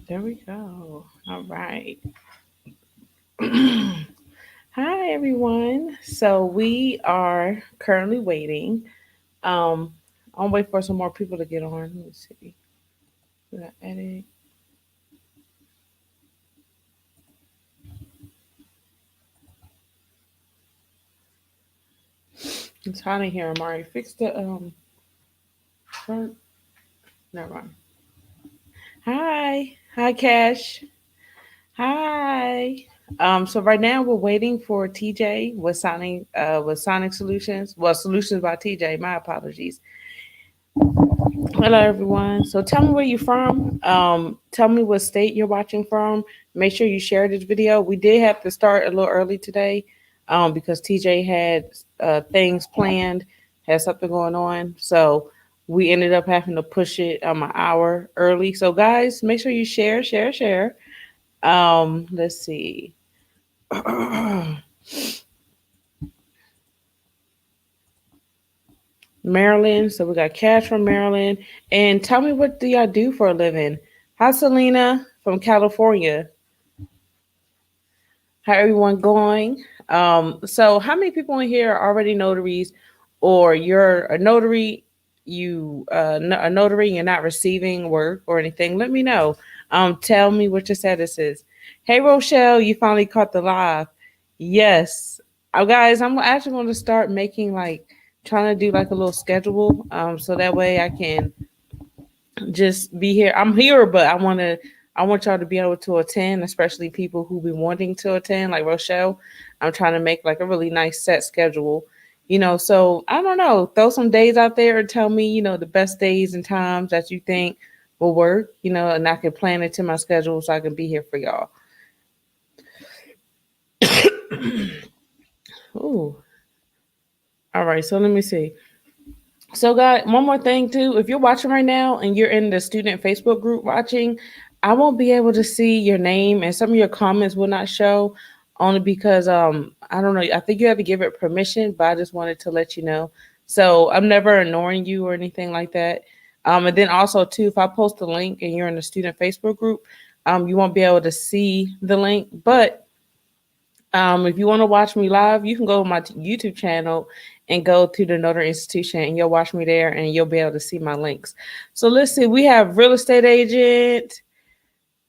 There we go. All right. Hi, everyone. So we are currently waiting. Um, I'll wait for some more people to get on. Let me see. We got edit. It's hot in here, Amari. Fix the front. Never mind. Hi. Hi, Cash. Hi. So right now we're waiting for TJ with Sonic Solutions. Well, Solutions by TJ. My apologies. Hello, everyone. So tell me where you're from. Tell me what state you're watching from. Make sure you share this video. We did have to start a little early today because TJ had things planned, had something going on. So we ended up having to push it an hour early. So, guys, make sure you share. Let's see. Maryland. So we got Cash from Maryland. And tell me, what do y'all do for a living? Hi, Selena from California. How everyone going? So how many people in here are already notaries, or you're a notary? A notary, and you're not receiving work or anything. Let me know. Tell me what your status is. Hey, Rochelle, you finally caught the live. Yes, guys, I'm actually going to start making like trying to do like a little schedule, so that way I can just be here. I'm here, but I want y'all to be able to attend, especially people who be wanting to attend, like Rochelle. I'm trying to make like a really nice set schedule. So I don't know, throw some days out there and tell me, the best days and times that you think will work, and I can plan it to my schedule so I can be here for y'all. Ooh. All right, so let me see. So, guys, one more thing too. If you're watching right now and you're in the student Facebook group watching, I won't be able to see your name, and some of your comments will not show, only because I don't know. I think you have to give it permission, but I just wanted to let you know. So I'm never ignoring you or anything like that. And then also too, if I post a link and you're in the student Facebook group, you won't be able to see the link, but if you want to watch me live, you can go to my YouTube channel and go to the Notary Institution, and you'll watch me there, and you'll be able to see my links. So let's see. We have real estate agent.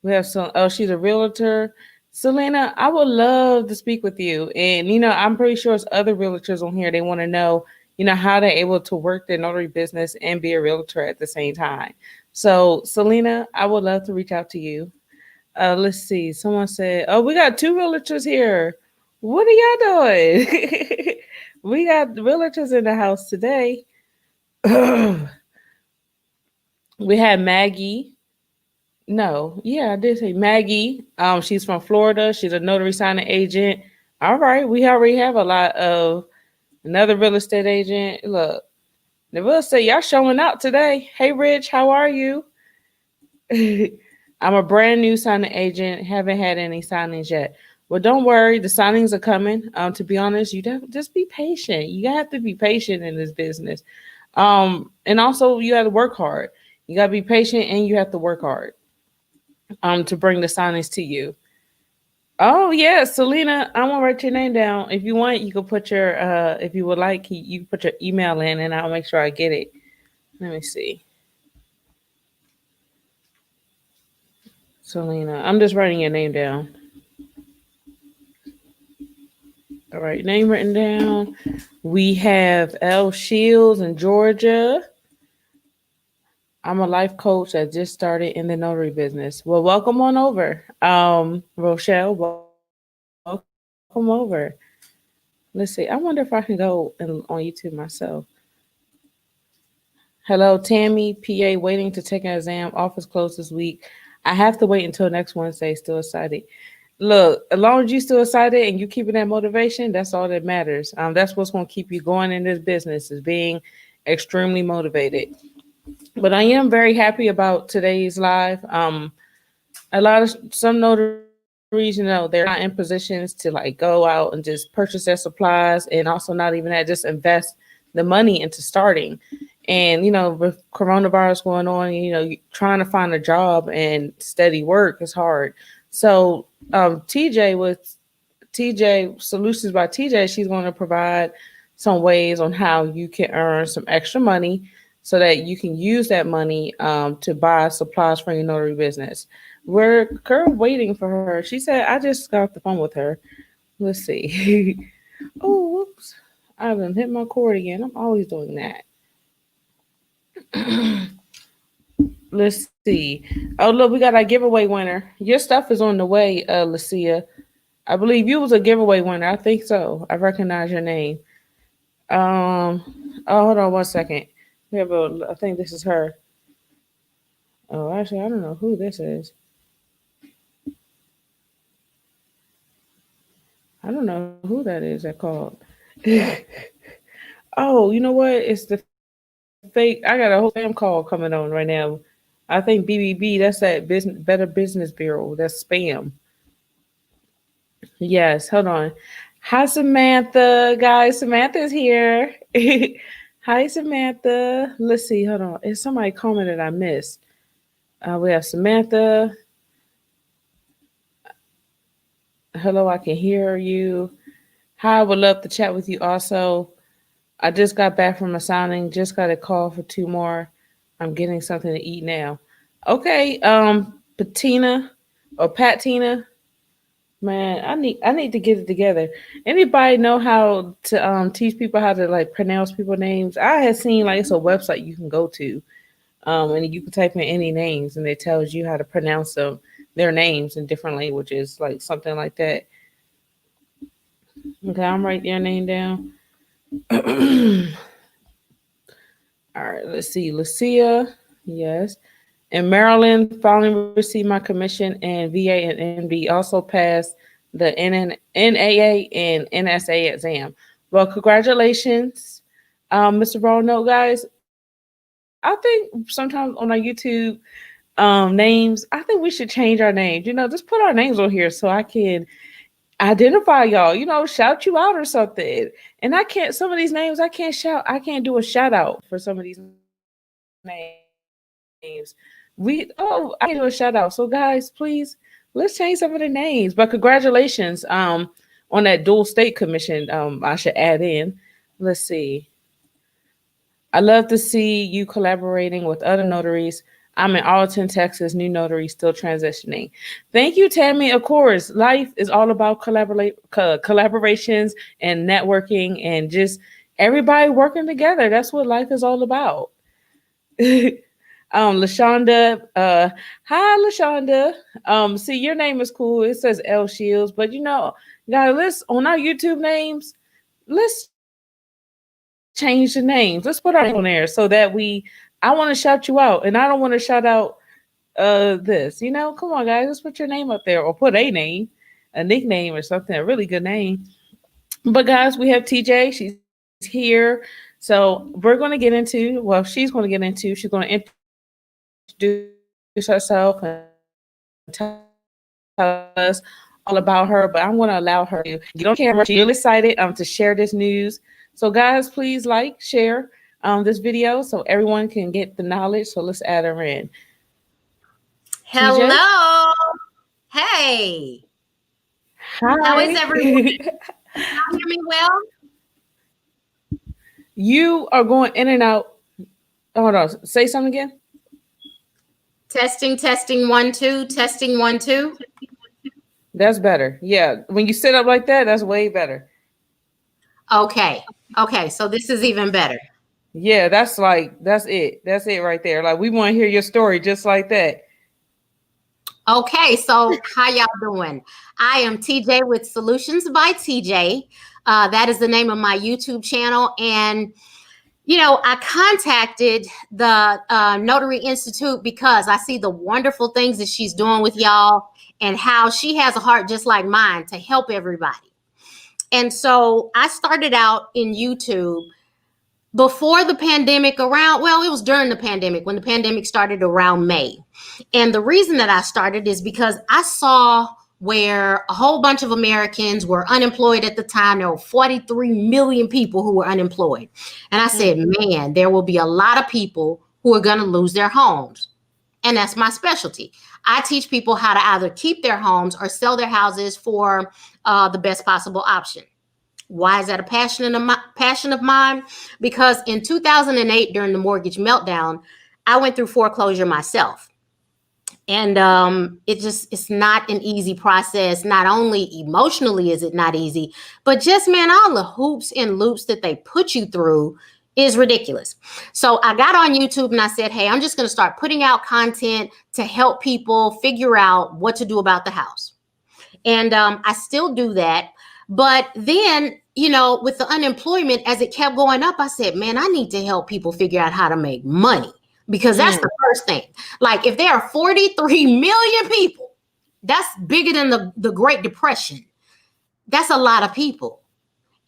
We have some. Oh, she's a realtor. Selena, I would love to speak with you. And I'm pretty sure there's other realtors on here. They want to know, how they're able to work their notary business and be a realtor at the same time. So, Selena, I would love to reach out to you. Let's see. Someone said, "Oh, we got two realtors here. What are y'all doing?" We got realtors in the house today. We had Maggie. No, yeah, I did say Maggie. She's from Florida. She's a notary signing agent. All right, we already have a lot of another real estate agent. Look, the real estate, y'all showing out today. Hey, Rich, how are you? I'm a brand new signing agent. Haven't had any signings yet. Well, don't worry. The signings are coming. To be honest, just be patient. You have to be patient in this business. And also you have to work hard. You got to be patient and you have to work hard. To bring the signings to you. Oh yeah, Selena, I'm gonna write your name down. If you want, you can put your if you would like, you can put your email in, and I'll make sure I get it. Let me see, Selena. I'm just writing your name down. All right, name written down. We have L Shields in Georgia. I'm a life coach that just started in the notary business. Well, welcome on over. Rochelle, welcome over. Let's see. I wonder if I can go on YouTube myself. Hello, Tammy, PA, waiting to take an exam. Office closed this week. I have to wait until next Wednesday. Still excited. Look, as long as you still excited and you keeping that motivation, that's all that matters. That's what's going to keep you going in this business, is being extremely motivated. But I am very happy about today's live. A lot of some notaries, they're not in positions to like go out and just purchase their supplies, and also not even that, just invest the money into starting. And with coronavirus going on, trying to find a job and steady work is hard. So TJ with TJ Solutions by TJ, she's going to provide some ways on how you can earn some extra money so that you can use that money to buy supplies for your notary business. We're currently waiting for her. She said, I just got off the phone with her. Let's see. Oh, whoops. I've been hit my cord again. I'm always doing that. Let's see. Oh, look, we got our giveaway winner. Your stuff is on the way, Lucia. I believe you was a giveaway winner. I think so. I recognize your name. Oh, hold on one second. We have a. I think this is her. Oh, actually, I don't know who this is. I don't know who that is. That called. Oh, you know what? It's the fake. I got a whole spam call coming on right now. I think BBB. That's that business, Better Business Bureau. That's spam. Yes. Hold on. Hi, Samantha. Guys, Samantha's here. Hi, Samantha. Let's see. Hold on. Is somebody commented I missed? We have Samantha. Hello, I can hear you. Hi, I would love to chat with you also. I just got back from a signing, just got a call for two more. I'm getting something to eat now. Okay, Patina or Patina, man, I need to get it together. Anybody know how to teach people how to like pronounce people names? I had seen like it's a website you can go to, and you can type in any names and it tells you how to pronounce their names in different languages, like something like that. Okay, I'm writing your name down. All right, let's see. Lucia, yes. In Maryland, finally received my commission, and VA and NB also passed the NAA and NSA exam. Well, congratulations, Mr. Roanoke, guys. I think sometimes on our YouTube names, I think we should change our names. Just put our names on here so I can identify y'all, shout you out or something. And I can't, some of these names I can't shout, I can't do a shout out for some of these names. I can't do a shout out. So guys, please let's change some of the names. But congratulations on that dual state commission. I should add in. Let's see. I love to see you collaborating with other notaries. I'm in Arlington, Texas, new notary, still transitioning. Thank you, Tammy. Of course, life is all about collaborations and networking and just everybody working together. That's what life is all about. Lashonda, hi, Lashonda. See, your name is cool. It says L Shields, but guys, let's on our YouTube names. Let's change the names. Let's put our names on there so that I want to shout you out, and I don't want to shout out this. Come on, guys, let's put your name up there or put a nickname or something, a really good name. But guys, we have TJ. She's here. So we're going to get into, well, she's going to get into, she's going to introduce herself and tell us all about her. But I'm going to allow her to get on camera. She's really excited to share this news. So guys, please like, share this video so everyone can get the knowledge. So let's add her in. TJ, Hello. Hey. How is everyone? hi. Can y'all hear me well? You are going in and out. Hold on. Say something again. Testing, testing, 1, 2, testing, 1, 2. That's better. Yeah. When you sit up like that, that's way better. Okay. Okay. So this is even better. Yeah, that's like that's it. That's it right there. Like we want to hear your story just like that. Okay. So how y'all doing? I am TJ with Solutions by TJ. That is the name of my YouTube channel. And I contacted the Notary Institute because I see the wonderful things that she's doing with y'all and how she has a heart just like mine to help everybody. And so I started out in YouTube before the pandemic it was during the pandemic, when the pandemic started around May. And the reason that I started is because I saw where a whole bunch of Americans were unemployed at the time. There were 43 million people who were unemployed. And I said, Mm. man, there will be a lot of people who are going to lose their homes. And that's my specialty. I teach people how to either keep their homes or sell their houses for the best possible option. Why is that a passion of mine? Because in 2008, during the mortgage meltdown, I went through foreclosure myself. And it's not an easy process. Not only emotionally is it not easy, but just, man, all the hoops and loops that they put you through is ridiculous. So I got on YouTube and I said, hey, I'm just going to start putting out content to help people figure out what to do about the house. And I still do that. But then, with the unemployment, as it kept going up, I said, man, I need to help people figure out how to make money, because that's Mm. the first thing. Like, if there are 43 million people, that's bigger than the Great Depression. That's a lot of people.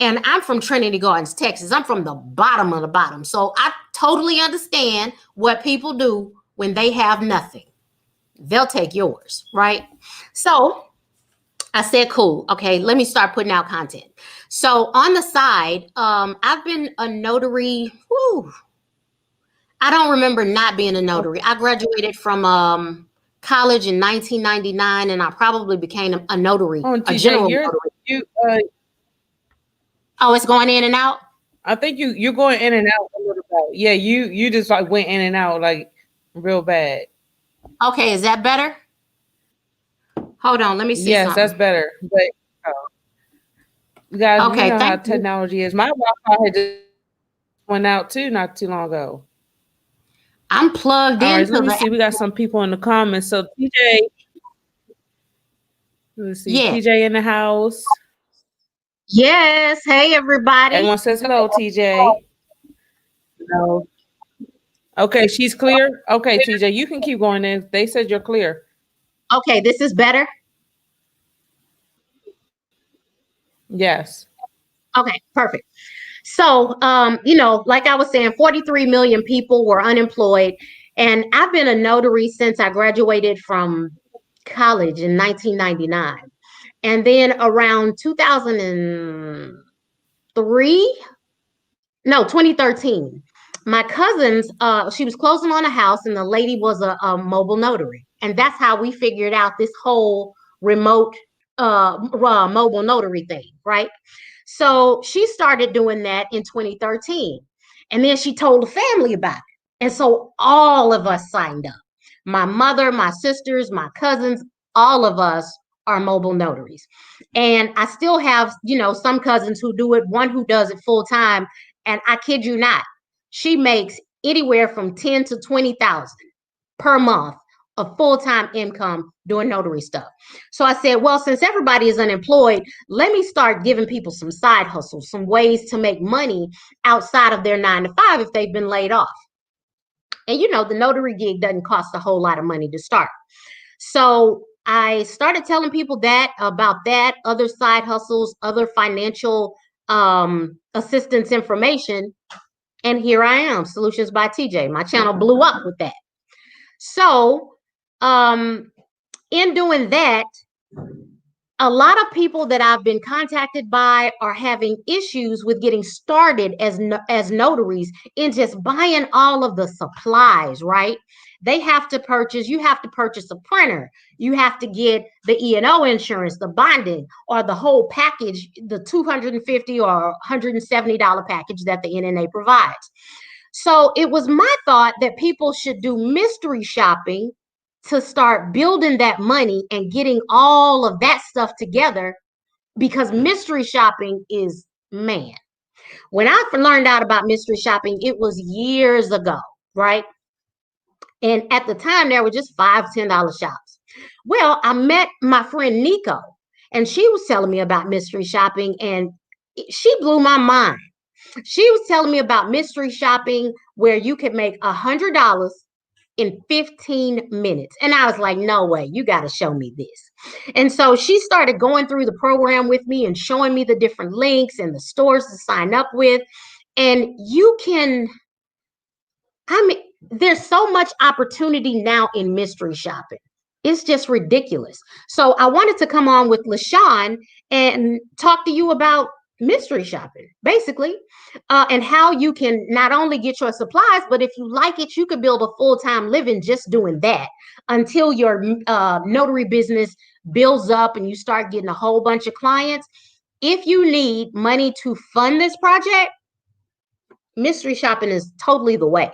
And I'm from Trinity Gardens, Texas. I'm from the bottom of the bottom. So I totally understand what people do when they have nothing. They'll take yours, right? So I said, cool. Okay, let me start putting out content. So on the side, I've been a notary. Whew, I don't remember not being a notary. I graduated from college in 1999, and I probably became a notary, Oh, a TJ, general you're notary. you. Oh, it's going in and out. I think you're going in and out a little bit. Yeah, you just like went in and out like real bad. Okay, is that better? Hold on, let me see Yes, that's something. better. But uh, guys, you Okay, know how thank you. technology is. My Wi-Fi had just went out too not too long ago. I'm plugged All right, into let me the. see. We got some people in the comments. So TJ, let's see, Yeah. TJ in the house. Yes. Hey, everybody. Everyone says hello, TJ. No. Okay, she's clear. Okay, TJ, you can keep going in. They said you're clear. Okay, this is better. Yes. Okay, perfect. So, like I was saying, 43 million people were unemployed. And I've been a notary since I graduated from college in 1999. And then around 2003, no, 2013, my cousin's, she was closing on a house, and the lady was a mobile notary. And that's how we figured out this whole remote mobile notary thing, right? So she started doing that in 2013. And then she told the family about it. And so all of us signed up. My mother, my sisters, my cousins, all of us are mobile notaries. And I still have, some cousins who do it, one who does it full time. And I kid you not, she makes anywhere from 10 to 20,000 per month of full-time income doing notary stuff. So I said, well, since everybody is unemployed, let me start giving people some side hustles, some ways to make money outside of their 9 to 5 if they've been laid off. And the notary gig doesn't cost a whole lot of money to start. So I started telling people that about that, other side hustles, other financial assistance information. And here I am, Solutions by TJ. My channel blew up with that. So, in doing that, a lot of people that I've been contacted by are having issues with getting started as notaries in just buying all of the supplies, right? You have to purchase a printer. You have to get the E&O insurance, the bonding, or the whole package, the $250 or $170 package that the NNA provides. So it was my thought that people should do mystery shopping to start building that money and getting all of that stuff together, because mystery shopping is, man, when I learned out about mystery shopping, it was years ago, right? And at the time, there were just $5, $10 shops. Well, I met my friend Nico, and she was telling me about mystery shopping, and she blew my mind. She was telling me about mystery shopping where you could make $100 in 15 minutes. And I was like, no way, you got to show me this. And so she started going through the program with me and showing me the different links and the stores to sign up with. And I mean, there's so much opportunity now in mystery shopping. It's just ridiculous. So I wanted to come on with LaShawn and talk to you about mystery shopping, basically, and how you can not only get your supplies, but if you like it, you could build a full-time living just doing that until your notary business builds up and you start getting a whole bunch of clients. If you need money to fund this project, mystery shopping is totally the way.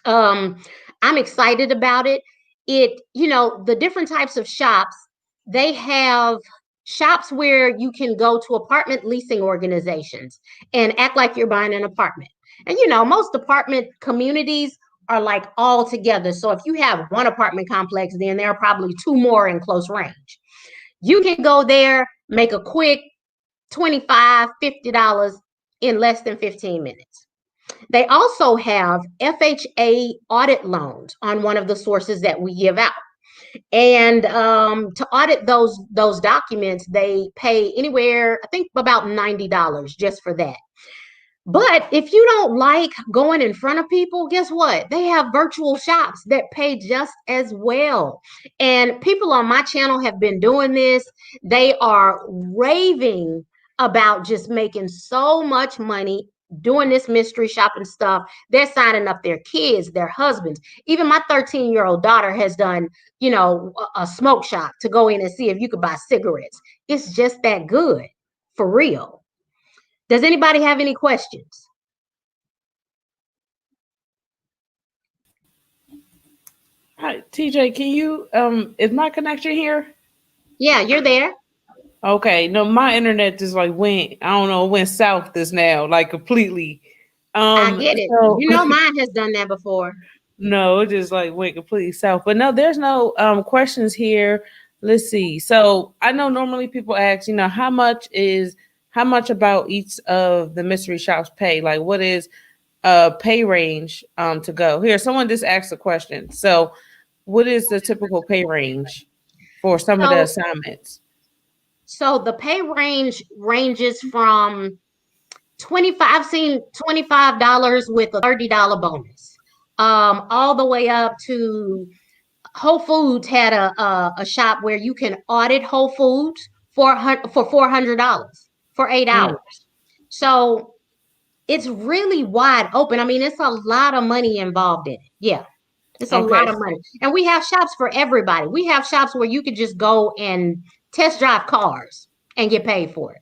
Um, I'm excited about it. The different types of shops, they have shops where you can go to apartment leasing organizations and act like you're buying an apartment. And most apartment communities are like all together. So if you have one apartment complex, then there are probably two more in close range. You can go there, make a quick $25, $50 in less than 15 minutes. They also have FHA audit loans on one of the sources that we give out. And to audit those documents, they pay anywhere, I think about $90 just for that. But if you don't like going in front of people, guess what? They have virtual shops that pay just as well. And people on my channel have been doing this. They are raving about just making so much money doing this mystery shopping stuff. They're signing up their kids, their husbands. Even my 13-year-old daughter has done, a smoke shop to go in and see if you could buy cigarettes. It's just that good, for real. Does anybody have any questions? Hi, TJ, can you is my connection here? Yeah, you're there. Okay, no, my internet just like went, I don't know, it went south this now, like completely. I get it. So Mine has done that before. no, it just like went completely south. But no, there's no questions here. Let's see. So I know normally people ask, how much about each of the mystery shops pay? Like what is pay range to go? Here, someone just asked a question. So what is the typical pay range for some of the So, assignments? so the pay range ranges from 25. I've seen $25 with a $30 bonus, all the way up to Whole Foods had a shop where you can audit Whole Foods for $400 for 8 hours. So it's really wide open. I mean, it's a lot of money involved in it. Yeah, it's a lot Okay. of money. And we have shops for everybody. We have shops where you could just go and test drive cars and get paid for it.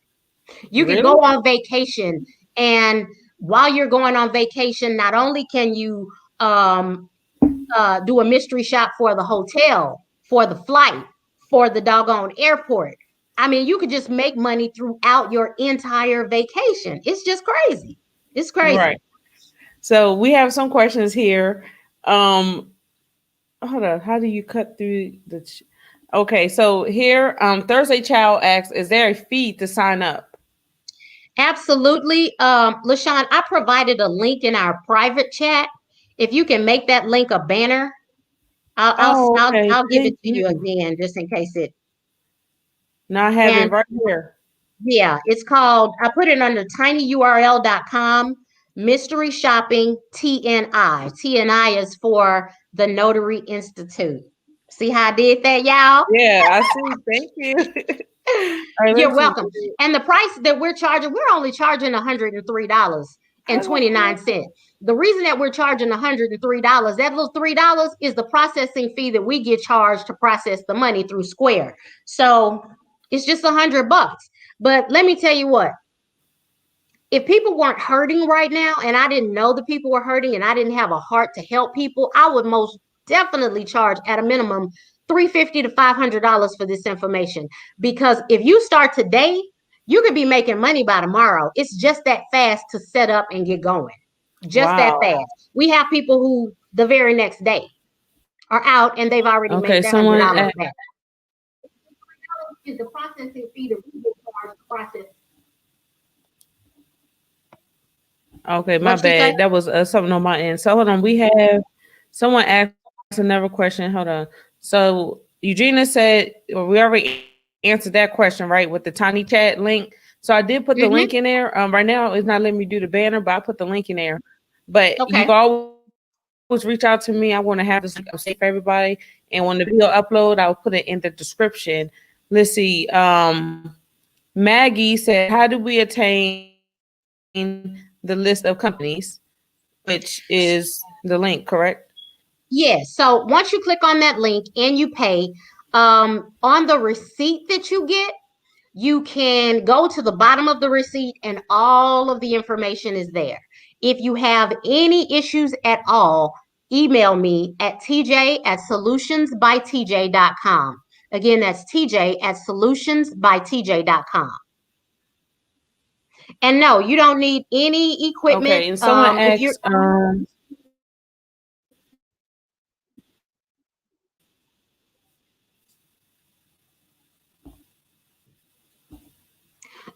You could Really? go on vacation, and while you're going on vacation, not only can you um, do a mystery shop for the hotel, for the flight, for the doggone airport. I mean, you could just make money throughout your entire vacation. It's just crazy. It's crazy. Right. So we have some questions here. Um, hold on. How do you cut through the? Okay, so here, Thursday Child asks, "Is there a fee to sign up?" Absolutely. LaShawn, I provided a link in our private chat. If you can make that link a banner, I'll I'll Oh, I'll, okay. I'll give it Thank to you you. again just in case it. Now I have it And right here. yeah, it's called, I put it under tinyurl.com, mystery shopping TNI. TNI is for the Notary Institute. See how I did that, y'all? Yeah, I see. Thank you. All right, You're let's see. welcome. And the price that we're charging, we're only charging $103.29. The reason that we're charging $103, that little $3 is the processing fee that we get charged to process the money through Square. So it's just $100. But let me tell you what, if people weren't hurting right now and I didn't know the people were hurting and I didn't have a heart to help people, I would most definitely charge at a minimum $350 to $500 for this information. Because if you start today, you could be making money by tomorrow. It's just that fast to set up and get going. Just that Wow. fast. We have people who the very next day are out and they've already Okay, made their $100 someone. back. Is the processing fee that we get charged to process. Okay, my What you say? bad. That was something on my end. So hold on. We have someone asked another question. Hold on. So Eugenia said, well, we already answered that question, right, with the tiny chat link. So I did put the link in Mm-hmm. there. Right now it's not letting me do the banner, but I put the link in there. But you can Okay. always reach out to me. I want to have this link up safe for everybody. and when the video upload, I'll put it in the description. Let's see. Maggie said, "How do we attain the list of companies?" Which is the link, correct? Yes. So once you click on that link and you pay, on the receipt that you get, you can go to the bottom of the receipt and all of the information is there. If you have any issues at all, email me at tj@solutionsbytj.com. Again, that's tj@solutionsbytj.com. And no, you don't need any equipment. Okay, and someone If you're asks,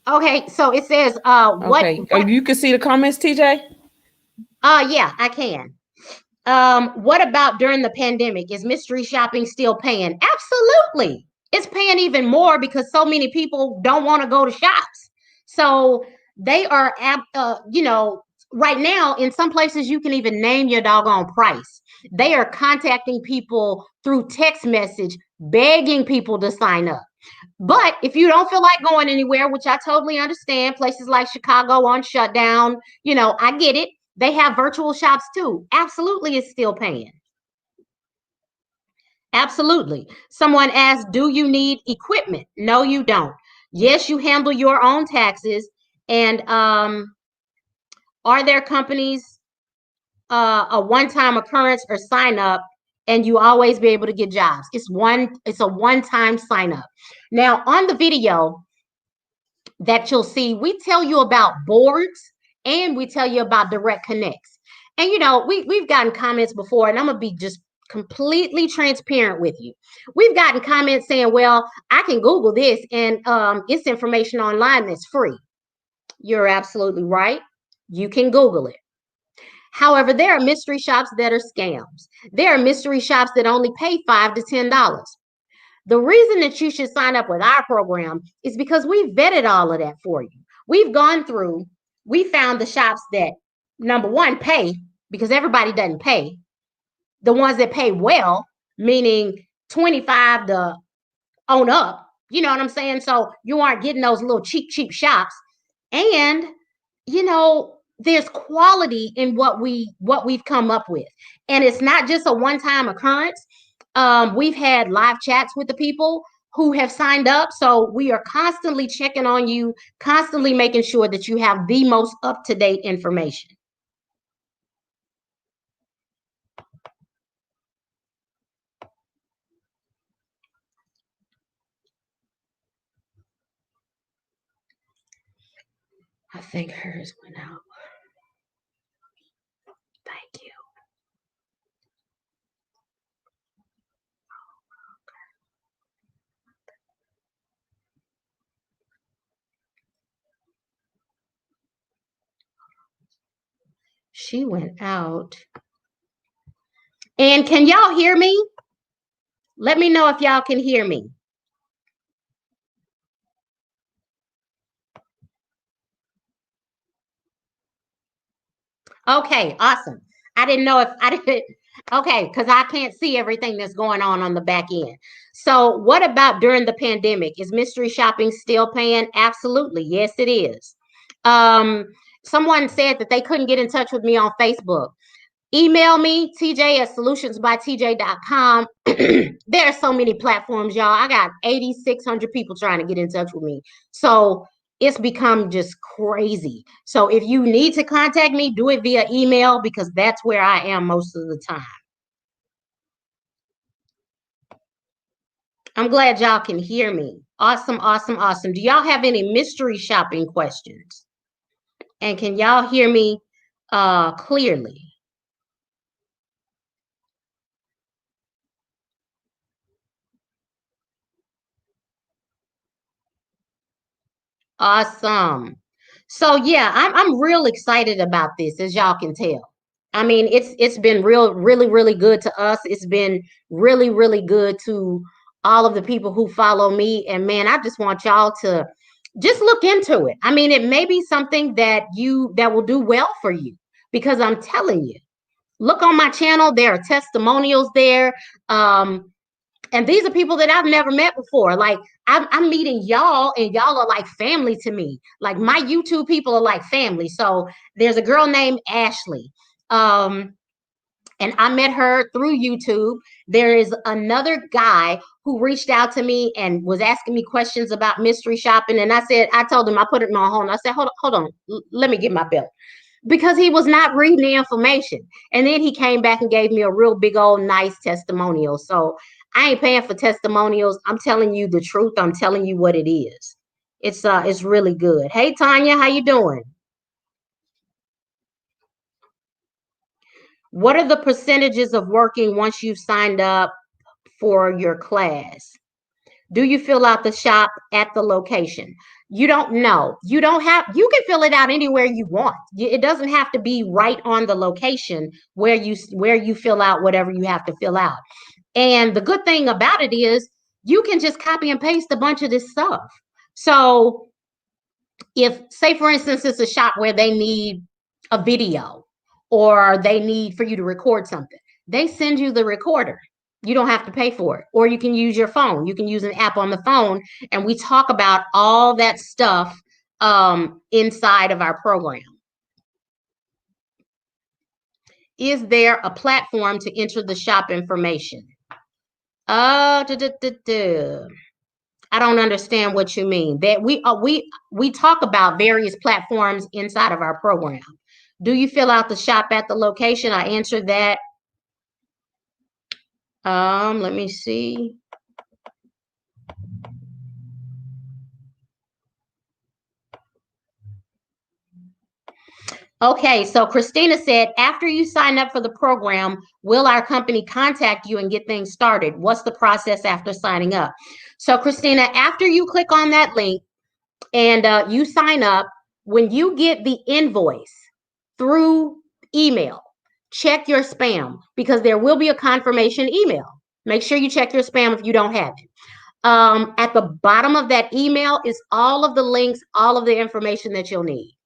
okay, so it says okay, you can see the comments, TJ. yeah, I can. What about during the pandemic? Is mystery shopping still paying? Absolutely. It's paying even more because so many people don't want to go to shops. So they are, right now in some places you can even name your doggone price. They are contacting people through text message, begging people to sign up. But if you don't feel like going anywhere, which I totally understand, places like Chicago on shutdown, I get it. They have virtual shops too. Absolutely, it's still paying. Absolutely. Someone asked, do you need equipment? No, you don't. Yes, you handle your own taxes. And are there companies, a one-time occurrence or sign up, and you always be able to get jobs? It's a one-time sign up. Now, on the video that you'll see, we tell you about boards and we tell you about direct connects. And we've gotten comments before, and I'm gonna be just completely transparent with you. We've gotten comments saying, well, I can Google this and it's information online that's free. You're absolutely right. You can Google it. However, there are mystery shops that are scams. There are mystery shops that only pay $5 to $10. The reason that you should sign up with our program is because we vetted all of that for you. We've gone through, we found the shops that, number one, pay, because everybody doesn't pay. The ones that pay well, meaning 25 to on up, you know what I'm saying? So you aren't getting those little cheap shops. And there's quality in what we've come up with. And it's not just a one-time occurrence. We've had live chats with the people who have signed up. So we are constantly checking on you, constantly making sure that you have the most up-to-date information. I think hers went out. Thank you. She went out. And can y'all hear me? Let me know if y'all can hear me. Okay, awesome. I didn't know if I didn't. Okay, because I can't see everything that's going on the back end. So, what about during the pandemic? Is mystery shopping still paying? Absolutely. Yes, it is. Um, Someone said that they couldn't get in touch with me on Facebook. Email me, tj@solutionsbytj.com. There are so many platforms, y'all. I got 8,600 people trying to get in touch with me. So it's become just crazy. So if you need to contact me, do it via email because that's where I am most of the time. I'm glad y'all can hear me. Awesome, awesome, awesome. Do y'all have any mystery shopping questions? And can y'all hear me clearly? Awesome. So yeah, I'm real excited about this, as y'all can tell. I mean, it's been really good to us. It's been really good to all of the people who follow me. And man, I just want y'all to just look into it. I mean, it may be something that will do well for you because I'm telling you, look on my channel. There are testimonials there. And these are people that I've never met before. Like I'm meeting y'all, and y'all are like family to me. Like my YouTube people are like family. So there's a girl named Ashley. Um, and I met her through YouTube. There is another guy who reached out to me and was asking me questions about mystery shopping. And I told him, I put it in my home. I said, hold on, let me get my belt, because he was not reading the information. And then he came back and gave me a real big old nice testimonial. So I ain't paying for testimonials. I'm telling you the truth. I'm telling you what it is. It's really good. Hey Tanya, how you doing? What are the percentages of working once you've signed up for your class? Do you fill out the shop at the location? You don't know. You can fill it out anywhere you want. It doesn't have to be right on the location where you fill out whatever you have to fill out. And the good thing about it is you can just copy and paste a bunch of this stuff. So if, say for instance, it's a shop where they need a video or they need for you to record something, they send you the recorder. You don't have to pay for it. Or you can use your phone. You can use an app on the phone, and we talk about all that stuff inside of our program. Is there a platform to enter the shop information? uh duh, duh, duh, duh. I don't understand what you mean. That we talk about various platforms inside of our program. Do you fill out the shop at the location? I answered that. Let me see. Okay, so Christina said, after you sign up for the program, will our company contact you and get things started? What's the process after signing up? So, Christina, after you click on that link and you sign up, when you get the invoice through email, check your spam, because there will be a confirmation email. Make sure you check your spam if you don't have it. At the bottom of that email is all of the links, all of the information that you'll need.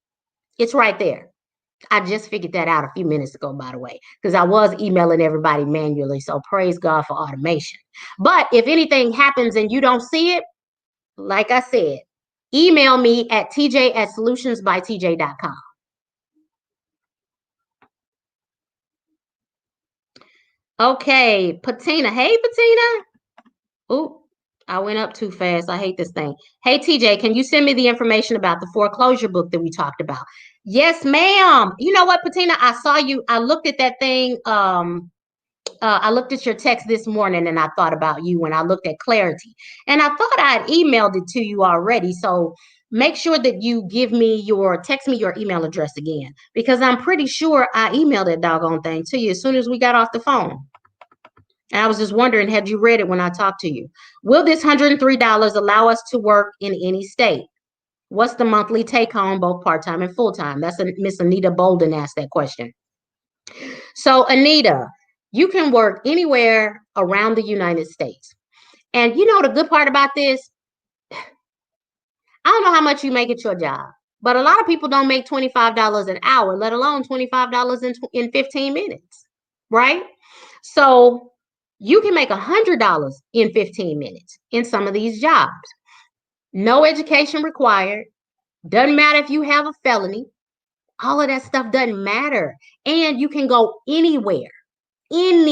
It's right there. I just figured that out a few minutes ago, by the way, because I was emailing everybody manually. So praise God for automation. But if anything happens and you don't see it, like I said, email me at tj@solutionsbytj.com. Okay, Patina. Hey, Patina. Ooh, I went up too fast. I hate this thing. Hey, TJ, can you send me the information about the foreclosure book that we talked about? Yes, ma'am. You know what, Patina? I saw you. I looked at that thing. I looked at your text this morning and I thought about you when I looked at Clarity. And I thought I had emailed it to you already. So make sure that you text me your email address again, because I'm pretty sure I emailed that doggone thing to you as soon as we got off the phone. And I was just wondering, had you read it when I talked to you? Will this $103 allow us to work in any state? What's the monthly take home, both part-time and full-time? That's Miss Anita Bolden asked that question. So Anita, you can work anywhere around the United States. And you know the good part about this? I don't know how much you make at your job, but a lot of people don't make $25 an hour, let alone $25 in 15 minutes, right? So you can make $100 in 15 minutes in some of these jobs. No education required. Doesn't matter if you have a felony. All of that stuff doesn't matter. And you can go anywhere and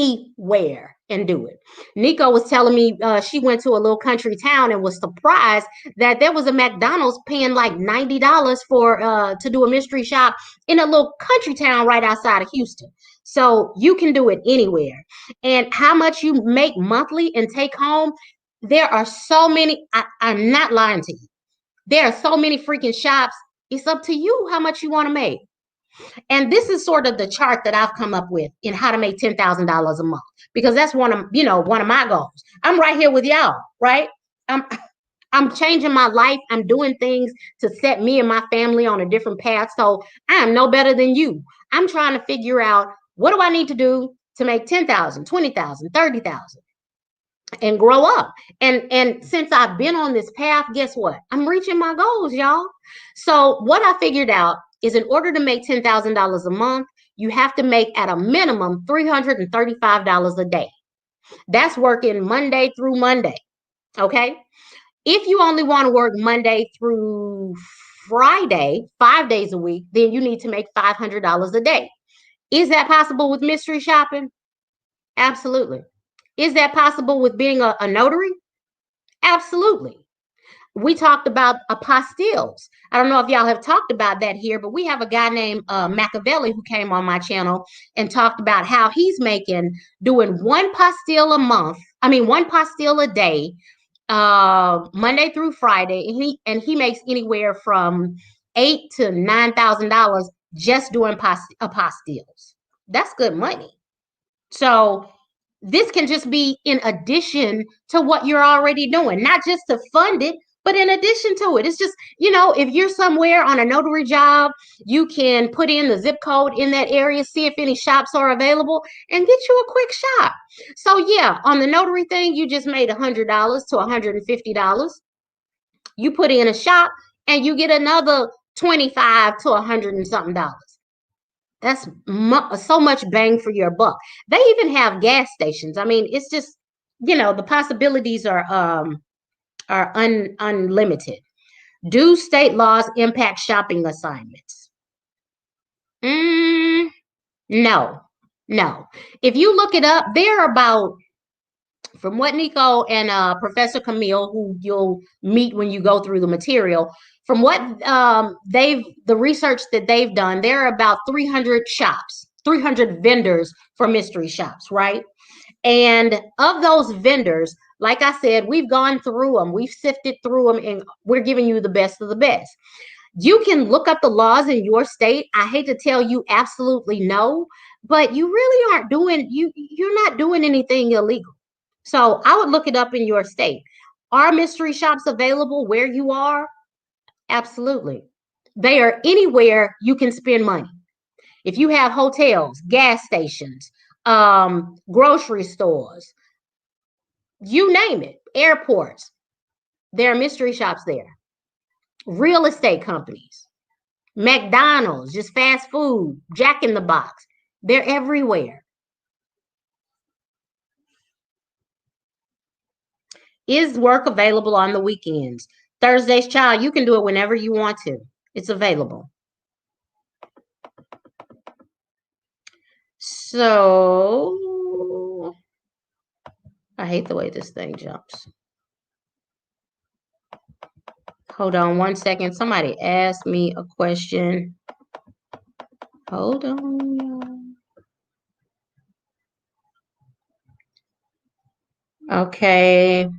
do it. Nico was telling me she went to a little country town and was surprised that there was a McDonald's paying like $90 for to do a mystery shop in a little country town right outside of Houston. So you can do it anywhere. And how much you make monthly and take home, there are so many. I'm not lying to you. There are so many freaking shops. It's up to you how much you want to make. And this is sort of the chart that I've come up with in how to make $10,000 a month, because that's one of my goals. I'm right here with y'all, right? I'm I'm changing my life. I'm doing things to set me and my family on a different path. So I am no better than you. I'm trying to figure out, what do I need to do to make 10,000, 20,000, 30,000, and grow up. And since I've been on this path, guess what? I'm reaching my goals, y'all. So what I figured out is, in order to make $10,000 a month, you have to make at a minimum $335 a day. That's working Monday through Monday. Okay. If you only want to work Monday through Friday, 5 days a week, then you need to make $500 a day. Is that possible with mystery shopping? Absolutely. Is that possible with being a notary? Absolutely. We talked about apostilles. I don't know if y'all have talked about that here, but we have a guy named Machiavelli who came on my channel and talked about how he's making doing one pastille a month. I mean, one pastille a day, Monday through Friday, and he makes anywhere from $8,000 to $9,000 just doing apostilles. That's good money. So this can just be in addition to what you're already doing, not just to fund it, but in addition to it. It's just, if you're somewhere on a notary job, you can put in the zip code in that area, see if any shops are available, and get you a quick shop. So yeah, on the notary thing, you just made $100 to $150. You put in a shop and you get another 25 to 100 and something dollars. That's so much bang for your buck. They even have gas stations. I mean, it's just, the possibilities are unlimited. Do state laws impact shopping assignments? No, no. If you look it up, they're about, from what Nico and Professor Camille, who you'll meet when you go through the material, from what the research that they've done, there are about 300 shops, 300 vendors for mystery shops, right? And of those vendors, like I said, we've gone through them, we've sifted through them, and we're giving you the best of the best. You can look up the laws in your state. I hate to tell you absolutely no, but you really aren't doing, you're not doing anything illegal. So I would look it up in your state. Are mystery shops available where you are? Absolutely. They are anywhere you can spend money. If you have hotels, gas stations, grocery stores, you name it, airports, there are mystery shops there. Real estate companies, McDonald's, just fast food, Jack in the Box, they're everywhere. Is work available on the weekends? Thursday's child, you can do it whenever you want to. It's available. So, I hate the way this thing jumps. Hold on one second. Somebody asked me a question. Hold on. Okay.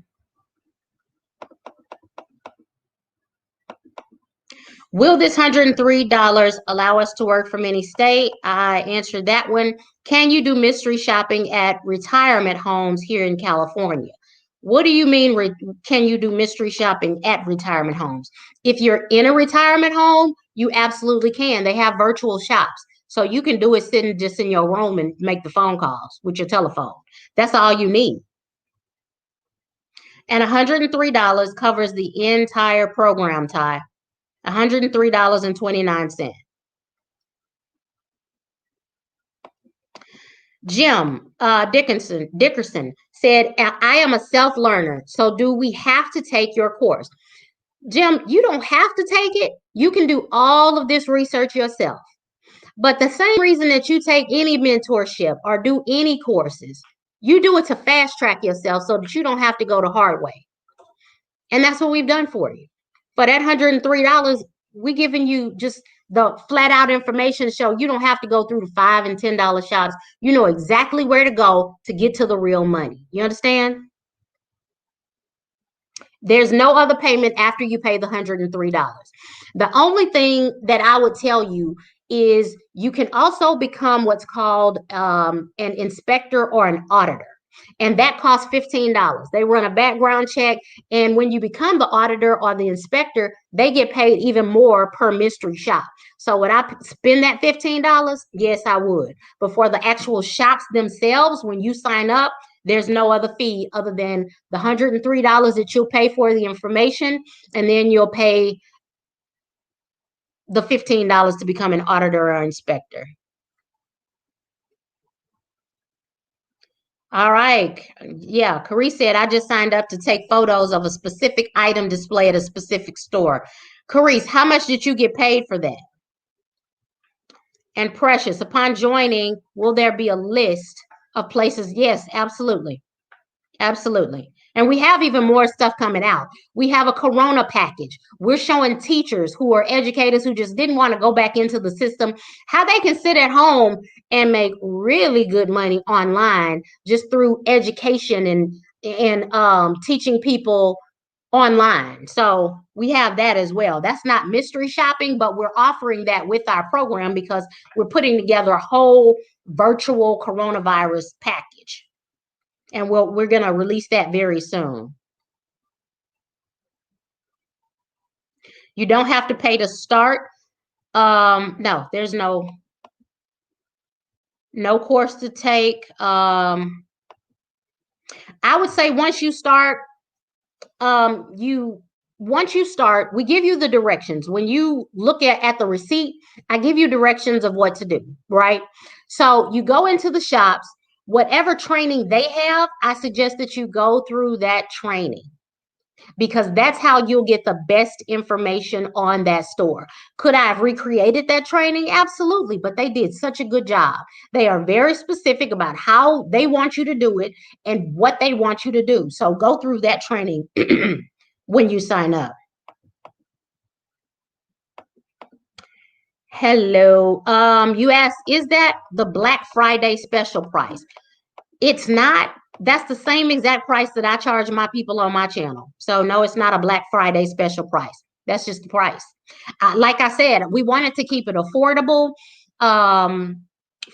Will this $103 allow us to work from any state? I answered that one. Can you do mystery shopping at retirement homes here in California? What do you mean, can you do mystery shopping at retirement homes? If you're in a retirement home, you absolutely can. They have virtual shops. So you can do it sitting just in your room and make the phone calls with your telephone. That's all you need. And $103 covers the entire program, Ty. $103.29. Jim Dickerson said, I am a self-learner, so do we have to take your course? Jim, you don't have to take it. You can do all of this research yourself. But the same reason that you take any mentorship or do any courses, you do it to fast track yourself so that you don't have to go the hard way. And that's what we've done for you. For that $103, we're giving you just the flat out information to show you don't have to go through the $5 and $10 shops. You know exactly where to go to get to the real money. You understand? There's no other payment after you pay the $103. The only thing that I would tell you is you can also become what's called an inspector or an auditor. And that costs $15. They run a background check. And when you become the auditor or the inspector, they get paid even more per mystery shop. So would I spend that $15? Yes, I would. But for the actual shops themselves, when you sign up, there's no other fee other than the $103 that you'll pay for the information. And then you'll pay the $15 to become an auditor or inspector. All right. Yeah, Carice said, I just signed up to take photos of a specific item display at a specific store. Carice, how much did you get paid for that? And Precious, upon joining, will there be a list of places? Yes, absolutely. Absolutely. And we have even more stuff coming out. We have a Corona package. We're showing teachers who are educators who just didn't want to go back into the system how they can sit at home and make really good money online just through education and teaching people online. So we have that as well. That's not mystery shopping, but we're offering that with our program because we're putting together a whole virtual coronavirus package. And we're going to release that very soon. You don't have to pay to start. No, there's no course to take. I would say once you start, we give you the directions. When you look at the receipt, I give you directions of what to do, right? So you go into the shops, whatever training they have, I suggest that you go through that training, because that's how you'll get the best information on that store. Could I have recreated that training? Absolutely, but they did such a good job. They are very specific about how they want you to do it and what they want you to do. So go through that training when you sign up. Hello. You asked, is that the Black Friday special price? It's not. That's the same exact price that I charge my people on my channel. So no, it's not a Black Friday special price. That's just the price. Like I said, we wanted to keep it affordable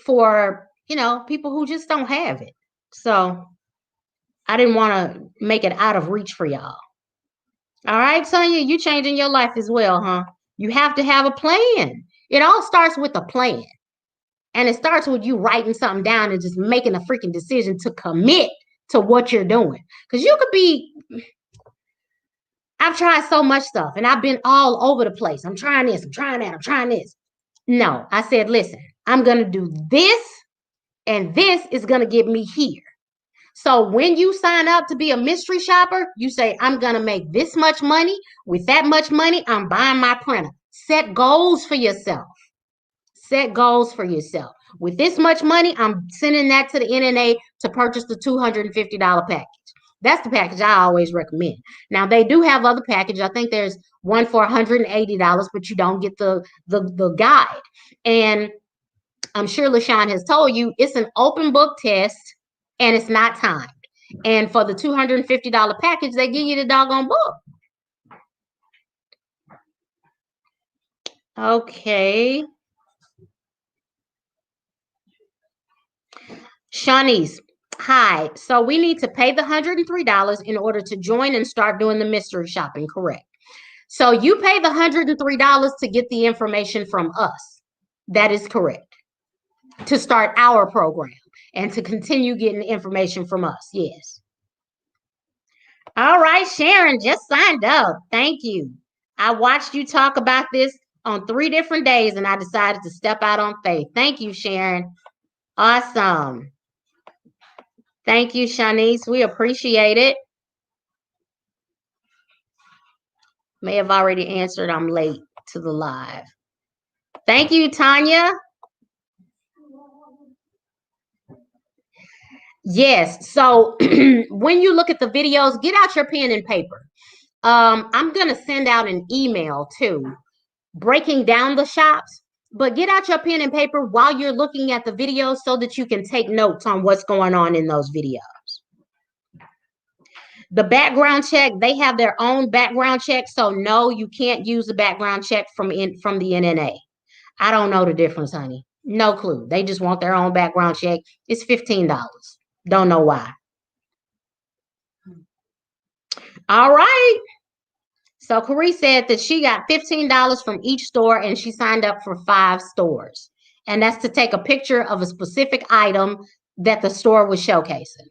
for, people who just don't have it. So I didn't want to make it out of reach for y'all. All right, Sonia, you changing your life as well, huh? You have to have a plan. It all starts with a plan. And it starts with you writing something down and just making a freaking decision to commit to what you're doing. Because I've tried so much stuff and I've been all over the place. I'm trying this, I'm trying that, I'm trying this. No, I said, listen, I'm going to do this, and this is going to get me here. So when you sign up to be a mystery shopper, you say, I'm going to make this much money. With that much money, I'm buying my printer. Set goals for yourself. Set goals for yourself. With this much money, I'm sending that to the NNA to purchase the $250 package. That's the package I always recommend. Now, they do have other packages. I think there's one for $180, but you don't get the guide. And I'm sure LaShawn has told you it's an open book test and it's not timed. And for the $250 package, they give you the doggone book. Okay. Shawnee's, hi. So we need to pay the $103 in order to join and start doing the mystery shopping, correct? So you pay the $103 to get the information from us. That is correct. To start our program and to continue getting information from us, yes. All right, Sharon just signed up. Thank you. I watched you talk about this on 3 different days and I decided to step out on faith. Thank you, Sharon. Awesome. Thank you, Shanice. We appreciate it. May have already answered. I'm late to the live. Thank you, Tanya. Yes. So when you look at the videos, get out your pen and paper. I'm going to send out an email too, breaking down the shops, but get out your pen and paper while you're looking at the videos so that you can take notes on what's going on in those videos. The background check, they have their own background check. So no, you can't use the background check from the NNA. I don't know the difference, honey. No clue. They just want their own background check. It's $15. Don't know why. All right. So Corey said that she got $15 from each store and she signed up for 5 stores. And that's to take a picture of a specific item that the store was showcasing.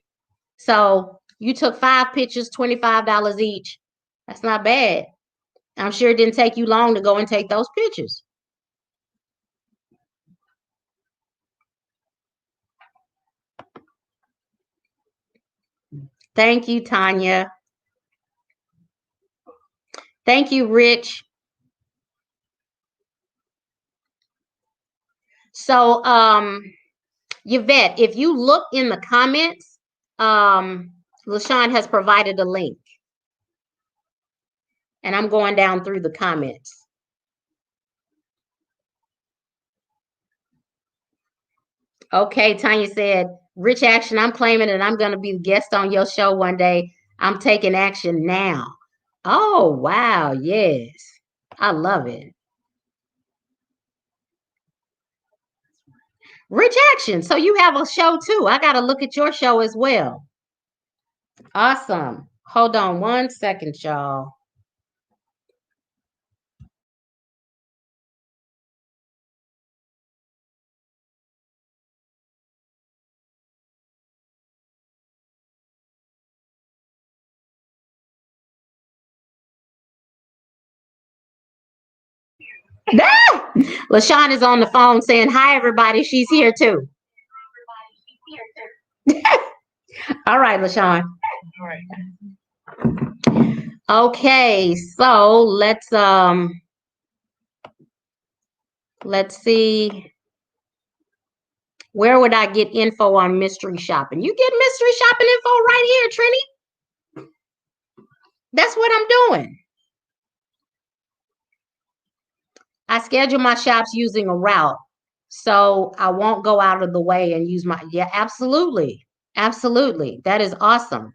So you took 5 pictures, $25 each. That's not bad. I'm sure it didn't take you long to go and take those pictures. Thank you, Tanya. Thank you, Rich. So, Yvette, if you look in the comments, LaShawn has provided a link. And I'm going down through the comments. Okay, Tanya said, Rich Action, I'm claiming that I'm going to be the guest on your show one day. I'm taking action now. Oh, wow. Yes. I love it. Rich Action. So you have a show too. I got to look at your show as well. Awesome. Hold on 1 second, y'all. LaShawn is on the phone saying, hi, everybody. She's here too. All right, LaShawn. All right. Okay, so let's see. Where would I get info on mystery shopping? You get mystery shopping info right here, Trini. That's what I'm doing. I schedule my shops using a route, so I won't go out of the way and use my, yeah, absolutely. Absolutely. That is awesome.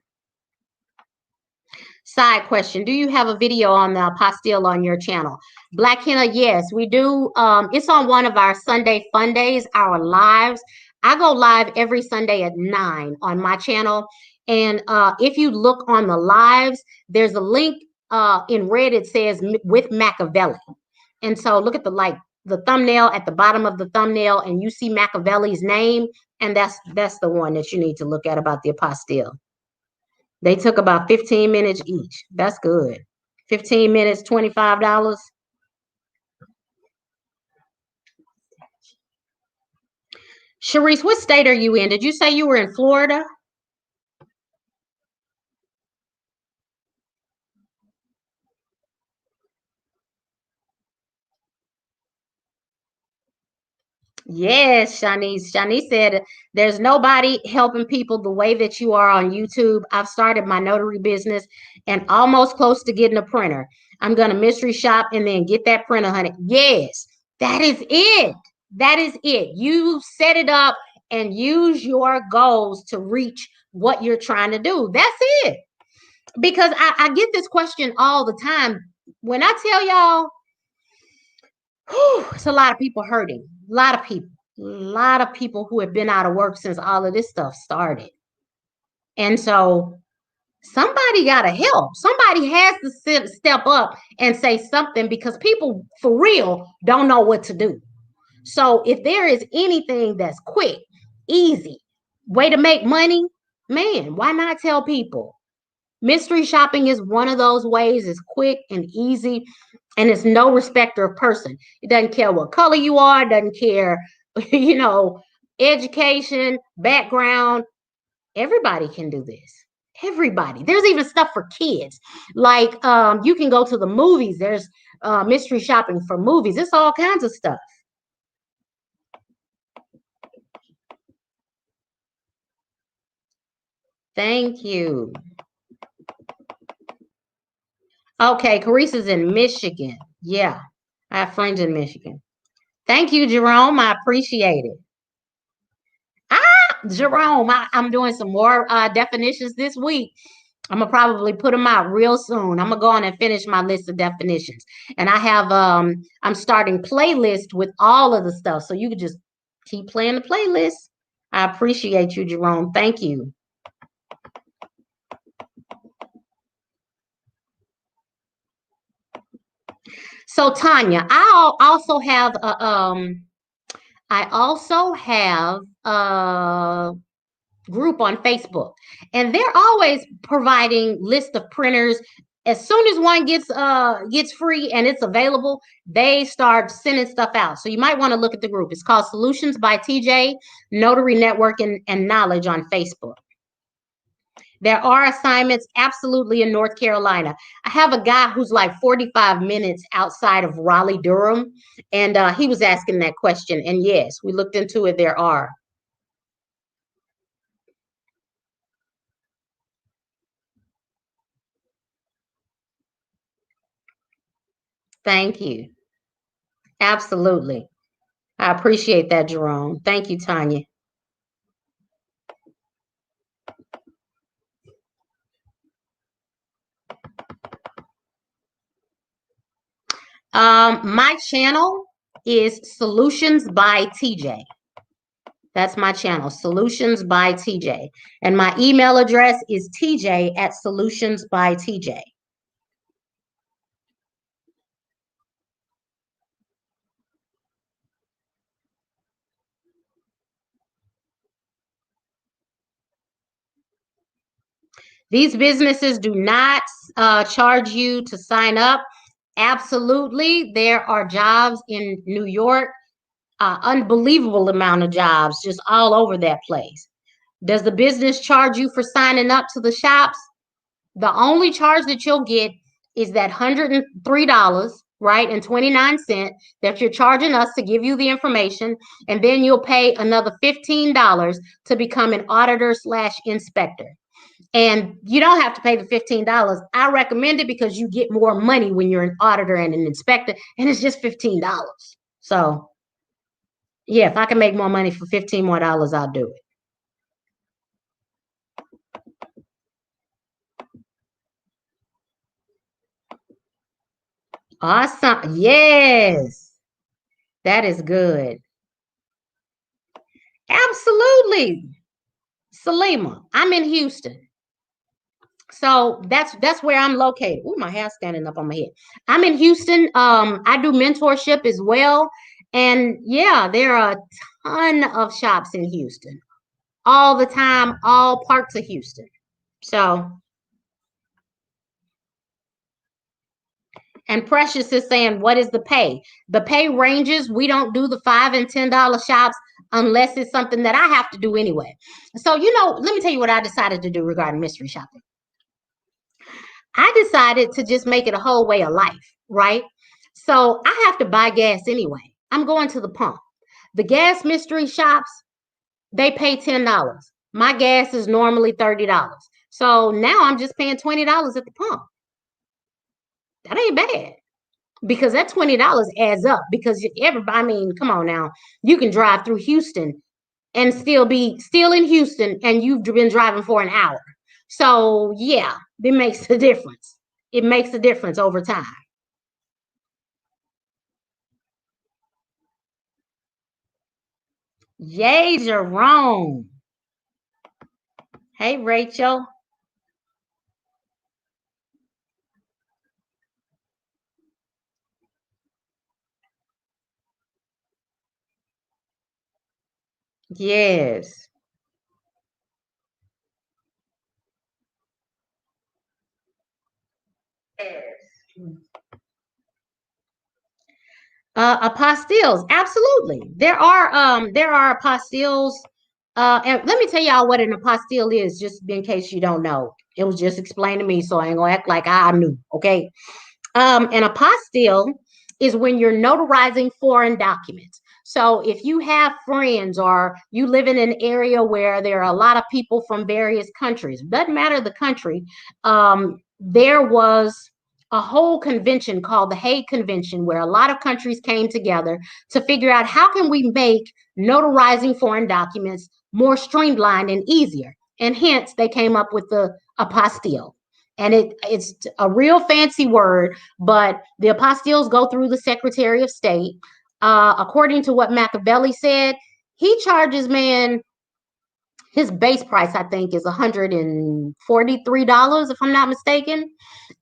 Side question, do you have a video on the apostille on your channel? Black Henna, yes, we do. It's on one of our Sunday fun days, our lives. I go live every Sunday at 9 on my channel. And if you look on the lives, there's a link in red. It says with Machiavelli. And so look at the thumbnail at the bottom of the thumbnail, and you see Machiavelli's name. And that's the one that you need to look at about the apostille. They took about 15 minutes each. That's good. 15 minutes, $25. Sharice, what state are you in? Did you say you were in Florida? Yes, Shanice. Shanice said, there's nobody helping people the way that you are on YouTube. I've started my notary business and almost close to getting a printer. I'm going to mystery shop and then get that printer, honey. Yes, that is it. That is it. You set it up and use your goals to reach what you're trying to do. That's it. Because I get this question all the time. When I tell y'all, it's a lot of people hurting. A lot of people who have been out of work since all of this stuff started. And so somebody got to help. Somebody has to step up and say something, because people for real don't know what to do. So if there is anything that's quick, easy, way to make money, man, why not tell people? Mystery shopping is one of those ways. It's quick and easy, and it's no respecter of person. It doesn't care what color you are, doesn't care, education, background. Everybody can do this. Everybody. There's even stuff for kids. Like you can go to the movies. There's mystery shopping for movies. It's all kinds of stuff. Thank you. Okay, Carissa's in Michigan. Yeah, I have friends in Michigan. Thank you, Jerome. I appreciate it. Jerome, I'm doing some more definitions this week. I'm gonna probably put them out real soon. I'm gonna go on and finish my list of definitions. And I have I'm starting playlist with all of the stuff. So you can just keep playing the playlist. I appreciate you, Jerome. Thank you. So Tanya, I also have a group on Facebook, and they're always providing list of printers. As soon as one gets free and it's available, they start sending stuff out. So you might want to look at the group. It's called Solutions by TJ, Notary Network and Knowledge on Facebook. There are assignments absolutely in North Carolina. I have a guy who's like 45 minutes outside of Raleigh, Durham, and he was asking that question. And yes, we looked into it. There are. Thank you. Absolutely. I appreciate that, Jerome. Thank you, Tanya. My channel is Solutions by TJ. That's my channel, Solutions by TJ. And my email address is tj@solutionsbytj. These businesses do not charge you to sign up. Absolutely. There are jobs in New York, unbelievable amount of jobs just all over that place. Does the business charge you for signing up to the shops? The only charge that you'll get is that $103, right, and 29 cents that you're charging us to give you the information, and then you'll pay another $15 to become an auditor slash inspector. And you don't have to pay the $15. I recommend it because you get more money when you're an auditor and an inspector, and it's just $15. So yeah, if I can make more money for $15 more, I'll do it. Awesome. Yes, that is good. Absolutely. Salima, I'm in Houston. So that's where I'm located. Oh, my hair's standing up on my head. I'm in Houston. I do mentorship as well. And yeah, there are a ton of shops in Houston all the time, all parts of Houston. So, and Precious is saying, what is the pay? The pay ranges. We don't do the $5 and $10 shops unless it's something that I have to do anyway. So, let me tell you what I decided to do regarding mystery shopping. I decided to just make it a whole way of life, right? So I have to buy gas anyway. I'm going to the pump. The gas mystery shops, they pay $10. My gas is normally $30. So now I'm just paying $20 at the pump. That ain't bad because that $20 adds up because everybody, I mean, come on now. You can drive through Houston and still in Houston and you've been driving for an hour. So yeah, it makes a difference. It makes a difference over time. Yay, Jerome. Hey, Rachel. Yes. Apostilles, absolutely. There are apostilles. And let me tell y'all what an apostille is, just in case you don't know. It was just explained to me, so I ain't gonna act like I knew. Okay. An apostille is when you're notarizing foreign documents. So if you have friends or you live in an area where there are a lot of people from various countries, doesn't matter the country, there was a whole convention called the Hague Convention where a lot of countries came together to figure out how can we make notarizing foreign documents more streamlined and easier. And hence they came up with the apostille. And it's a real fancy word, but the apostilles go through the Secretary of State. According to what Machiavelli said, he charges, man, his base price, I think, is $143, if I'm not mistaken.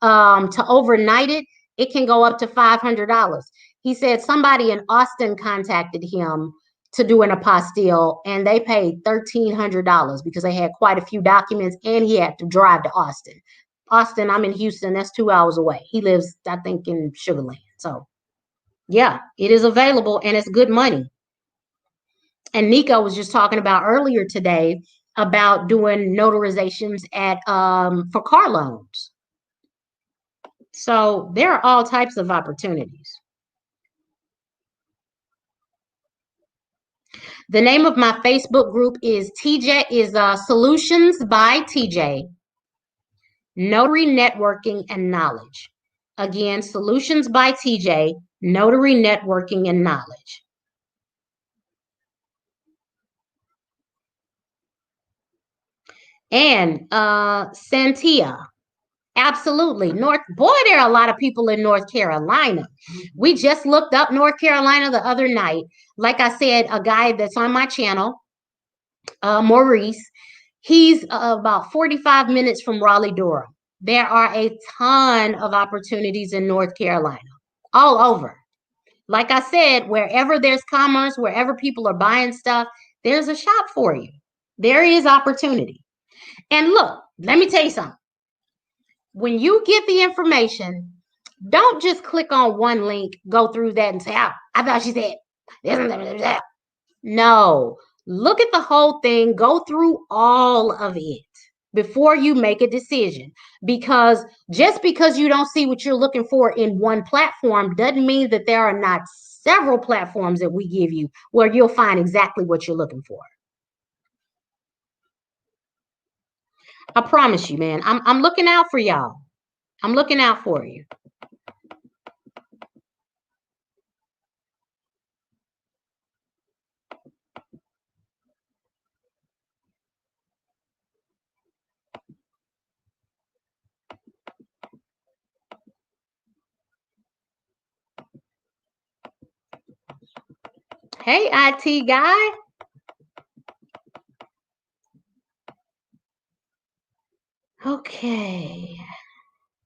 To overnight it, it can go up to $500. He said somebody in Austin contacted him to do an apostille, and they paid $1,300 because they had quite a few documents, and he had to drive to Austin. Austin, I'm in Houston. That's 2 hours away. He lives, I think, in Sugar Land. So, yeah, it is available, and it's good money. And Nico was just talking about earlier today. about doing notarizations at for car loans. So there are all types of opportunities. The name of my Facebook group is Solutions by TJ, Notary Networking and Knowledge. Again, Solutions by TJ, Notary Networking and Knowledge. And Santia, absolutely. Boy, there are a lot of people in North Carolina. We just looked up North Carolina the other night. Like I said, a guy that's on my channel, Maurice, he's about 45 minutes from Raleigh-Durham. There are a ton of opportunities in North Carolina, all over. Like I said, wherever there's commerce, wherever people are buying stuff, there's a shop for you. There is opportunity. And look, let me tell you something. When you get the information, don't just click on one link, go through that and say, oh, I thought she said this. No, look at the whole thing, go through all of it before you make a decision. Because just because you don't see what you're looking for in one platform doesn't mean that there are not several platforms that we give you where you'll find exactly what you're looking for. I promise you, man, I'm looking out for y'all. I'm looking out for you. Hey, IT guy. Okay.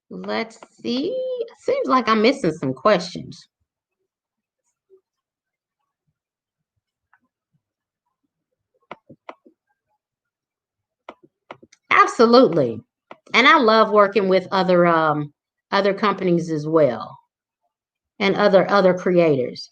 Let's see. It seems like I'm missing some questions. Absolutely. And I love working with other companies as well, and other creators.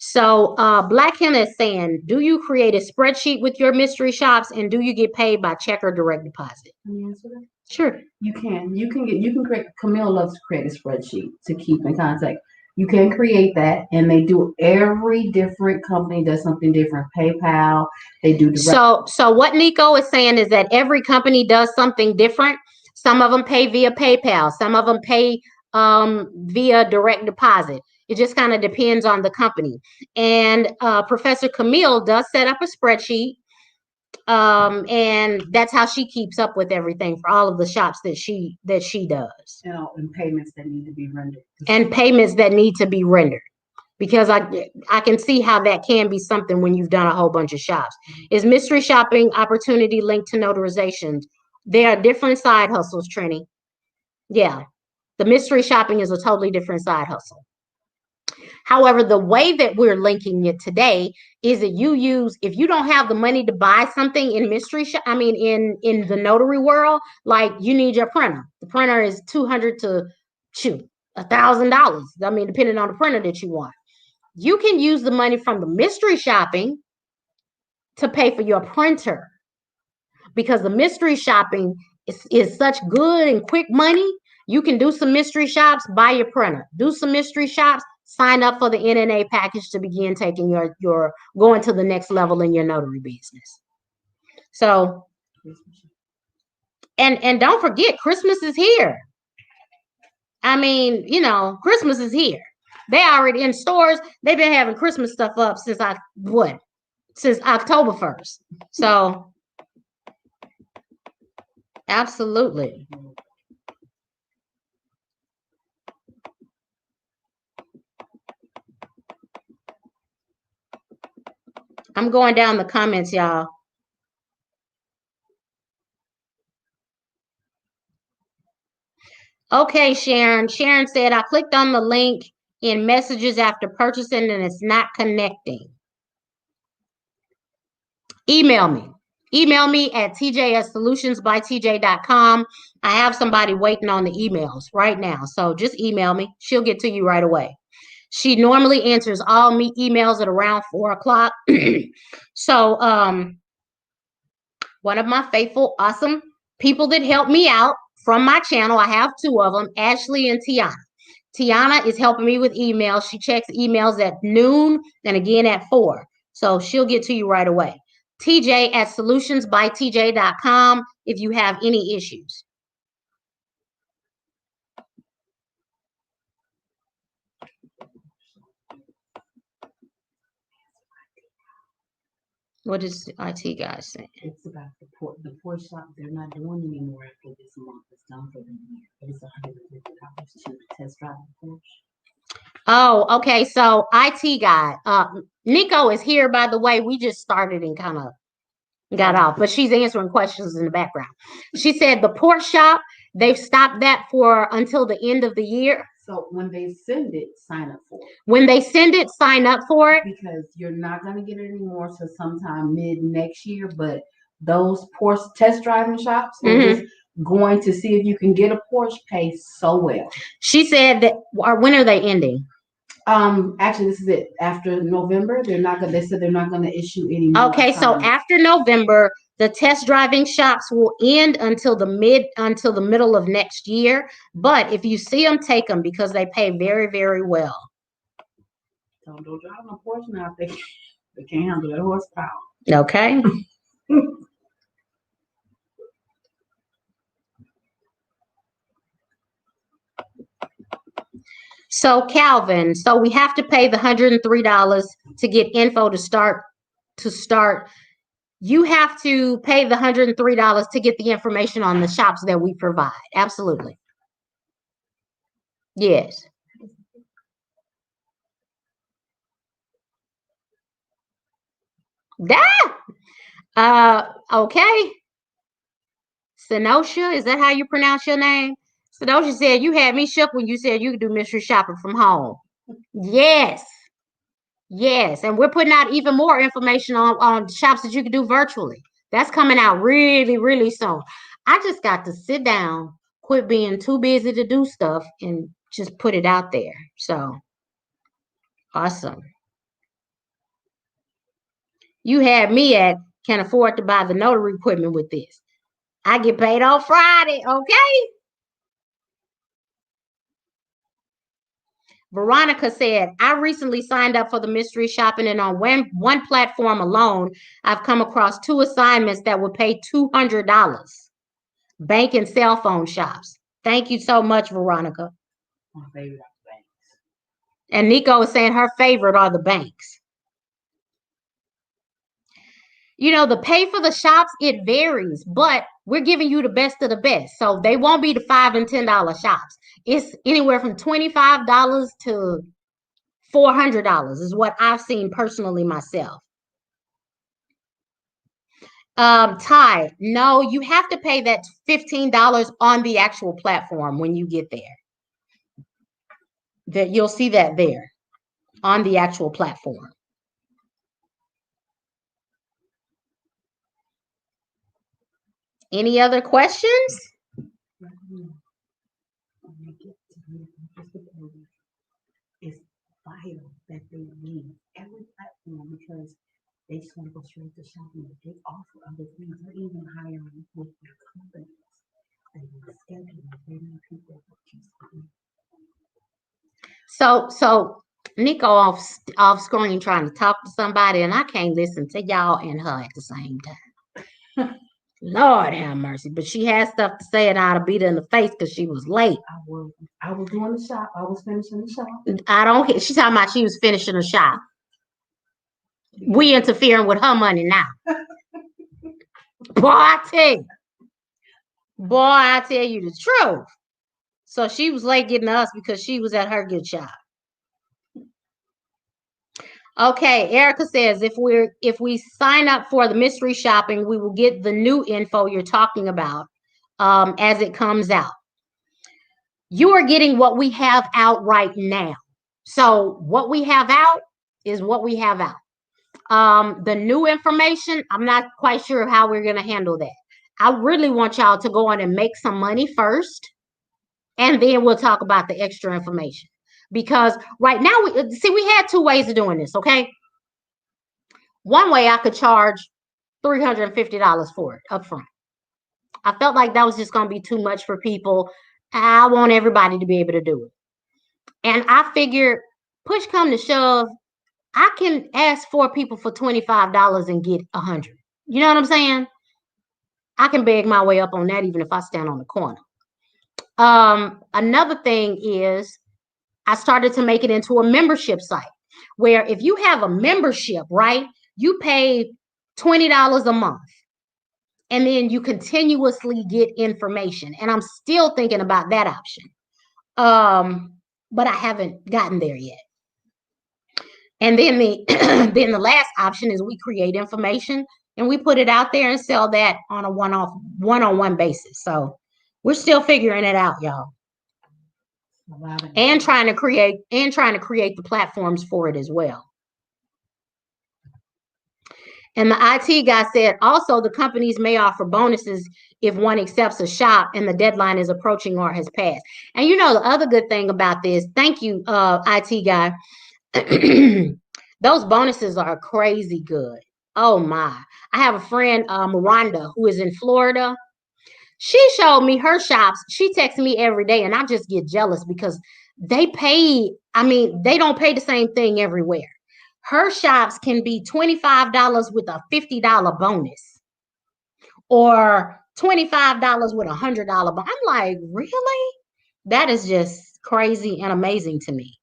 So Black Henna is saying, do you create a spreadsheet with your mystery shops, and do you get paid by check or direct deposit? Can you answer that? Sure. You can create. Camille loves to create a spreadsheet to keep in contact. You can create that, and they do. Every different company does something different. PayPal, they do direct. So what Nico is saying is that every company does something different. Some of them pay via PayPal. Some of them pay via direct deposit. It just kind of depends on the company. And Professor Camille does set up a spreadsheet. And that's how she keeps up with everything for all of the shops that she does. And payments that need to be rendered. And payments that need to be rendered. Because I can see how that can be something when you've done a whole bunch of shops. Is mystery shopping opportunity linked to notarizations? There are different side hustles, Trini. Yeah. The mystery shopping is a totally different side hustle. However, the way that we're linking it today is that if you don't have the money to buy something in in the notary world, like you need your printer. The printer is $200 to $1,000. I mean, depending on the printer that you want. You can use the money from the mystery shopping to pay for your printer, because the mystery shopping is such good and quick money. You can do some mystery shops, buy your printer, do some mystery shops, sign up for the NNA package to begin taking your going to the next level in your notary business. So, and don't forget, Christmas is here. I mean, Christmas is here. They already in stores. They've been having Christmas stuff up since October 1st. So, absolutely. I'm going down the comments, y'all. Okay, Sharon. Sharon said, I clicked on the link in messages after purchasing and it's not connecting. Email me. Email me at tj@solutionsbytj.com. I have somebody waiting on the emails right now. So just email me. She'll get to you right away. She normally answers all me emails at around 4 o'clock. So one of my faithful, awesome people that help me out from my channel, I have two of them, Ashley and Tiana. Tiana is helping me with emails. She checks emails at noon and again at 4. So she'll get to you right away. TJ at solutionsbytj.com if you have any issues. What is the IT guy saying? It's about the Porsche shop. They're not doing anymore after this month. It's done for the year. It's $150 to test drive the Porsche. Oh, okay. So IT guy, Nico is here, by the way. We just started and kind of got off, but she's answering questions in the background. She said the Porsche shop, they've stopped that for until the end of the year. So when they send it, sign up for it. When they send it, sign up for it. Because you're not going to get it anymore till sometime mid next year. But those Porsche test driving shops are just going to see if you can get a Porsche pay so well. She said that, or when are they ending? Actually, this is it. After November, they're not gonna. They said they're not gonna issue any more. Okay, so after November, the test driving shops will end until the middle of next year. But if you see them, take them because they pay very, very well. Don't drive on a Porsche now. They can't handle that horsepower. Okay. So Calvin, so we have to pay the $103 to get info to start. You have to pay the $103 to get the information on the shops that we provide. Absolutely. Yes. Okay. Senosha, is that how you pronounce your name? Senosha said you had me shook when you said you could do mystery shopping from home. Yes. Yes. And we're putting out even more information on shops that you can do virtually. That's coming out really, really soon. I just got to sit down, quit being too busy to do stuff, and just put it out there. So awesome. You had me at can afford to buy the notary equipment with this. I get paid on Friday, okay? Veronica said, I recently signed up for the mystery shopping, and on one platform alone, I've come across 2 assignments that would pay $200. Bank and cell phone shops. Thank you so much, Veronica. My favorite are the banks. And Nico is saying her favorite are the banks. You know, the pay for the shops, it varies, but we're giving you the best of the best. So they won't be the $5 and $10 shops. It's anywhere from $25 to $400 is what I've seen personally myself. Ty, no, you have to pay that $15 on the actual platform when you get there. That you'll see that there on the actual platform. Any other questions? It's vital that they leave every platform because they just want to go straight to shopping. They offer other things. They're even hiring with their companies. They will schedule many people. So Nico off screen trying to talk to somebody, and I can't listen to y'all and her at the same time. Lord have mercy. But she had stuff to say, and I'd have beat her in the face because she was late. I was doing the shop. I was finishing the shop. I don't care. She's talking about she was finishing the shop. We interfering with her money now. Boy, I tell you the truth. So she was late getting to us because she was at her good shop. Okay, Erica says if we sign up for the mystery shopping, we will get the new info you're talking about as it comes out. You are getting what we have out right now. So what we have out is what we have out. The new information, I'm not quite sure how we're going to handle that. I really want y'all to go on and make some money first, and then we'll talk about the extra information. because right now, we had two ways of doing this, okay? One way I could charge $350 for it up front. I felt like that was just going to be too much for people. I want everybody to be able to do it. And I figured, push come to shove, I can ask 4 people for $25 and get 100. You know what I'm saying? I can beg my way up on that even if I stand on the corner. Another thing is I started to make it into a membership site where if you have a membership, right, you pay $20 a month and then you continuously get information. And I'm still thinking about that option. But I haven't gotten there yet. And then then the last option is we create information and we put it out there and sell that on a one-on-one basis. So we're still figuring it out, y'all. And trying to create the platforms for it as well. And the IT guy said, also, the companies may offer bonuses if one accepts a shop and the deadline is approaching or has passed. And you know, the other good thing about this, thank you, IT guy, those bonuses are crazy good. Oh my. I have a friend, Miranda, who is in Florida. She showed me her shops. She texts me every day and I just get jealous because they don't pay the same thing everywhere. Her shops can be $25 with a $50 bonus or $25 with a $100 bonus. I'm like, really? That is just crazy and amazing to me.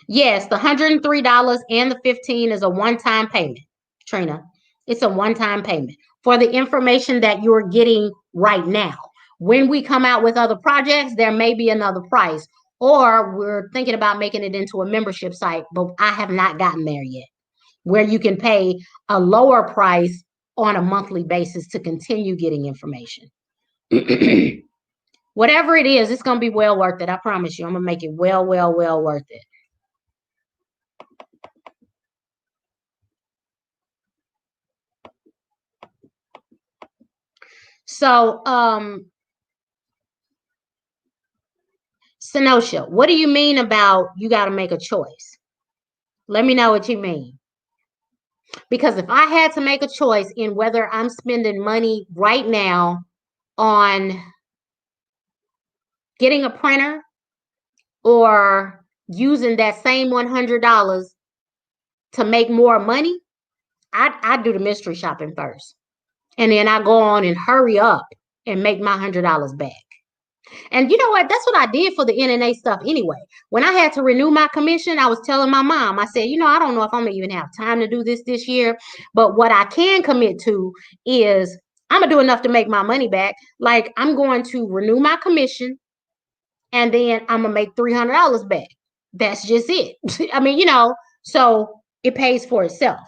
Yes, the $103 and the $15 is a one-time payment, Trina. It's a one-time payment for the information that you're getting right now. When we come out with other projects, there may be another price, or we're thinking about making it into a membership site, but I have not gotten there yet, where you can pay a lower price on a monthly basis to continue getting information. Whatever it is, it's going to be well worth it. I promise you, I'm going to make it well worth it. So, Senosha, what do you mean about you got to make a choice? Let me know what you mean. Because if I had to make a choice in whether I'm spending money right now on getting a printer or using that same $100 to make more money, I'd do the mystery shopping first. And then I go on and hurry up and make my $100 back. And you know what? That's what I did for the NNA stuff anyway. When I had to renew my commission, I was telling my mom, I said, you know, I don't know if I'm going to even have time to do this year. But what I can commit to is I'm going to do enough to make my money back. Like I'm going to renew my commission and then I'm going to make $300 back. That's just it. I mean, you know, so it pays for itself.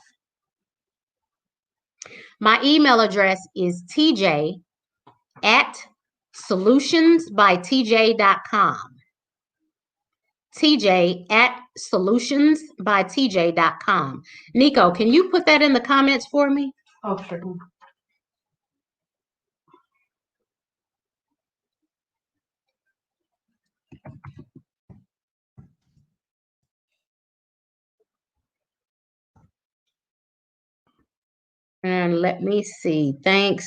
My email address is tj@solutionsbytj.com. tj@solutionsbytj.com. Nico, can you put that in the comments for me? Oh, sure. And let me see. Thanks.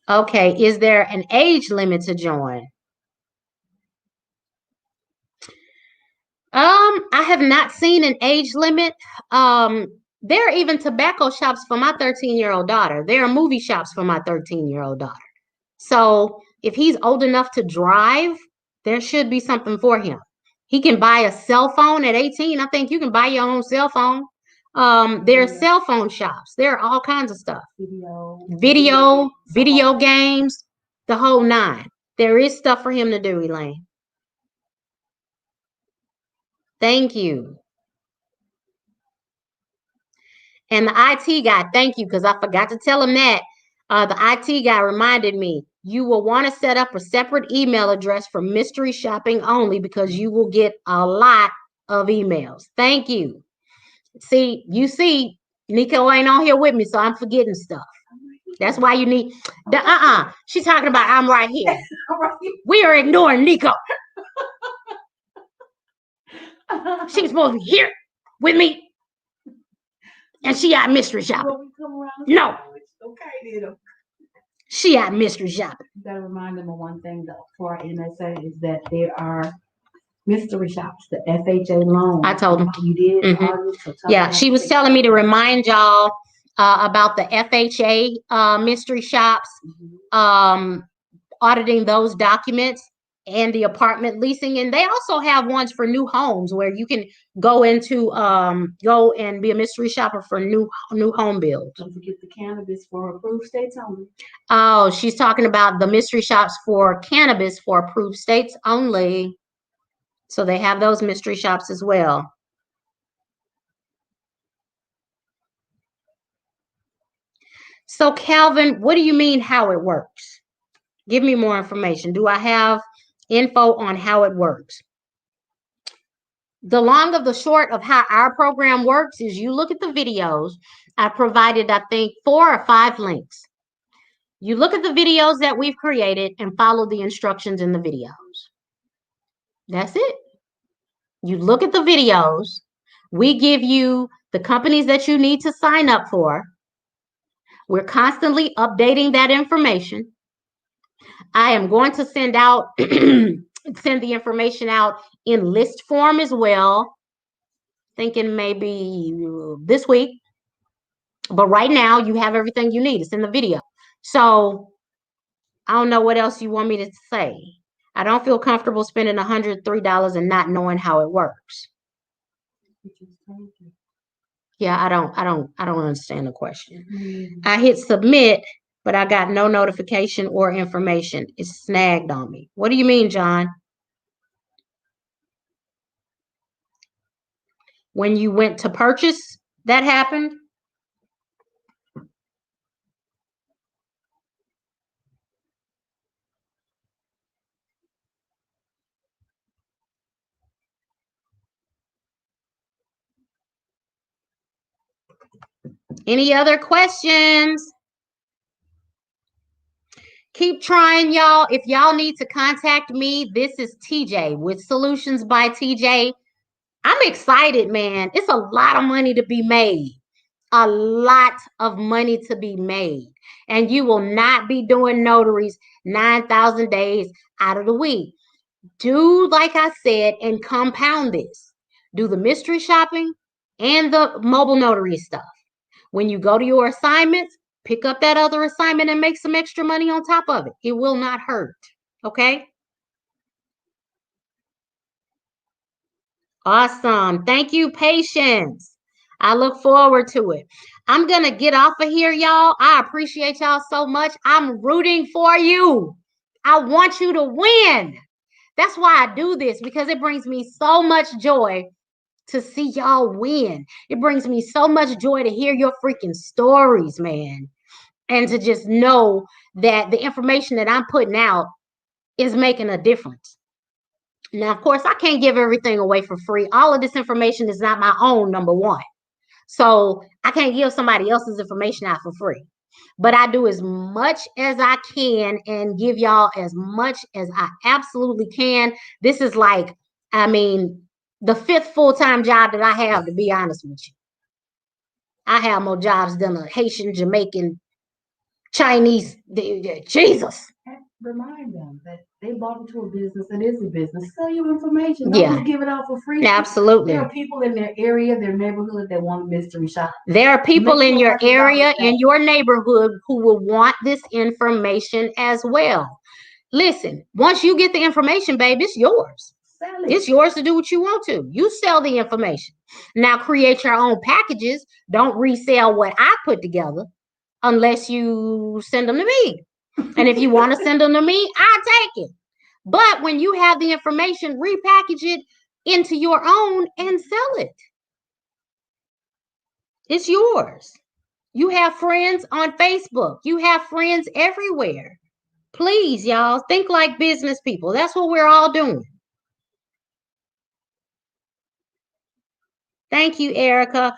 Okay. Is there an age limit to join? I have not seen an age limit. There are even tobacco shops for my 13-year-old daughter. There are movie shops for my 13-year-old daughter. So if he's old enough to drive, there should be something for him. He can buy a cell phone at 18. I think you can buy your own cell phone. There are cell phone shops. There are all kinds of stuff. Video games, the whole nine. There is stuff for him to do, Elaine. Thank you. And the IT guy, thank you, because I forgot to tell him that. The IT guy reminded me, you will want to set up a separate email address for mystery shopping only because you will get a lot of emails. Thank you. See, Nico ain't on here with me, so I'm forgetting stuff. That's why you need the She's talking about I'm right here. We are ignoring Nico. She's supposed to be here with me. And she out mystery shopping. No. Okay, then. She out mystery shopping. You gotta remind them of one thing though for our NSA is that there are mystery shops, the FHA loan. I told him. You did? So yeah, she was telling me to remind y'all about the FHA mystery shops, auditing those documents and the apartment leasing. And they also have ones for new homes where you can go into go and be a mystery shopper for new home builds. Don't forget the cannabis for approved states only. Oh, she's talking about the mystery shops for cannabis for approved states only. So they have those mystery shops as well. So Calvin, what do you mean how it works? Give me more information. Do I have info on how it works? The long of the short of how our program works is you look at the videos. I provided, I think, 4 or 5 links. You look at the videos that we've created and follow the instructions in the videos. That's it. You look at the videos. We give you the companies that you need to sign up for. We're constantly updating that information. I am going to send the information out in list form as well. Thinking maybe this week. But right now, you have everything you need. It's in the video. So I don't know what else you want me to say. I don't feel comfortable spending $103 and not knowing how it works. Yeah, I don't understand the question. I hit submit, but I got no notification or information. It's snagged on me. What do you mean, John? When you went to purchase, that happened? Any other questions? Keep trying, y'all. If y'all need to contact me, this is TJ with Solutions by TJ. I'm excited, man. It's a lot of money to be made. A lot of money to be made. And you will not be doing notaries 9,000 days out of the week. Do, like I said, and compound this. Do the mystery shopping and the mobile notary stuff. When you go to your assignments, pick up that other assignment and make some extra money on top of it. It will not hurt. Okay? Awesome. Thank you, Patience. I look forward to it. I'm going to get off of here, y'all. I appreciate y'all so much. I'm rooting for you. I want you to win. That's why I do this, because it brings me so much joy to see y'all win. It brings me so much joy to hear your freaking stories, man. And to just know that the information that I'm putting out is making a difference. Now, of course, I can't give everything away for free. All of this information is not my own, number one. So I can't give somebody else's information out for free. But I do as much as I can and give y'all as much as I absolutely can. This is like, I mean, the 5th full-time job that I have, to be honest with you. I have more jobs than a Haitian, Jamaican, Chinese. Jesus. Remind them that they bought into a business. It is a business. Sell your information. Don't just give it out for free. Absolutely. There are people in their area, their neighborhood that want a mystery shop. There are people in your area, in your neighborhood, who will want this information as well. Listen, once you get the information, babe, it's yours. Sell it. It's yours to do what you want to. You sell the information. Now create your own packages. Don't resell what I put together unless you send them to me. And if you want to send them to me, I'll take it. But when you have the information, repackage it into your own and sell it. It's yours. You have friends on Facebook. You have friends everywhere. Please, y'all, think like business people. That's what we're all doing. Thank you, Erica.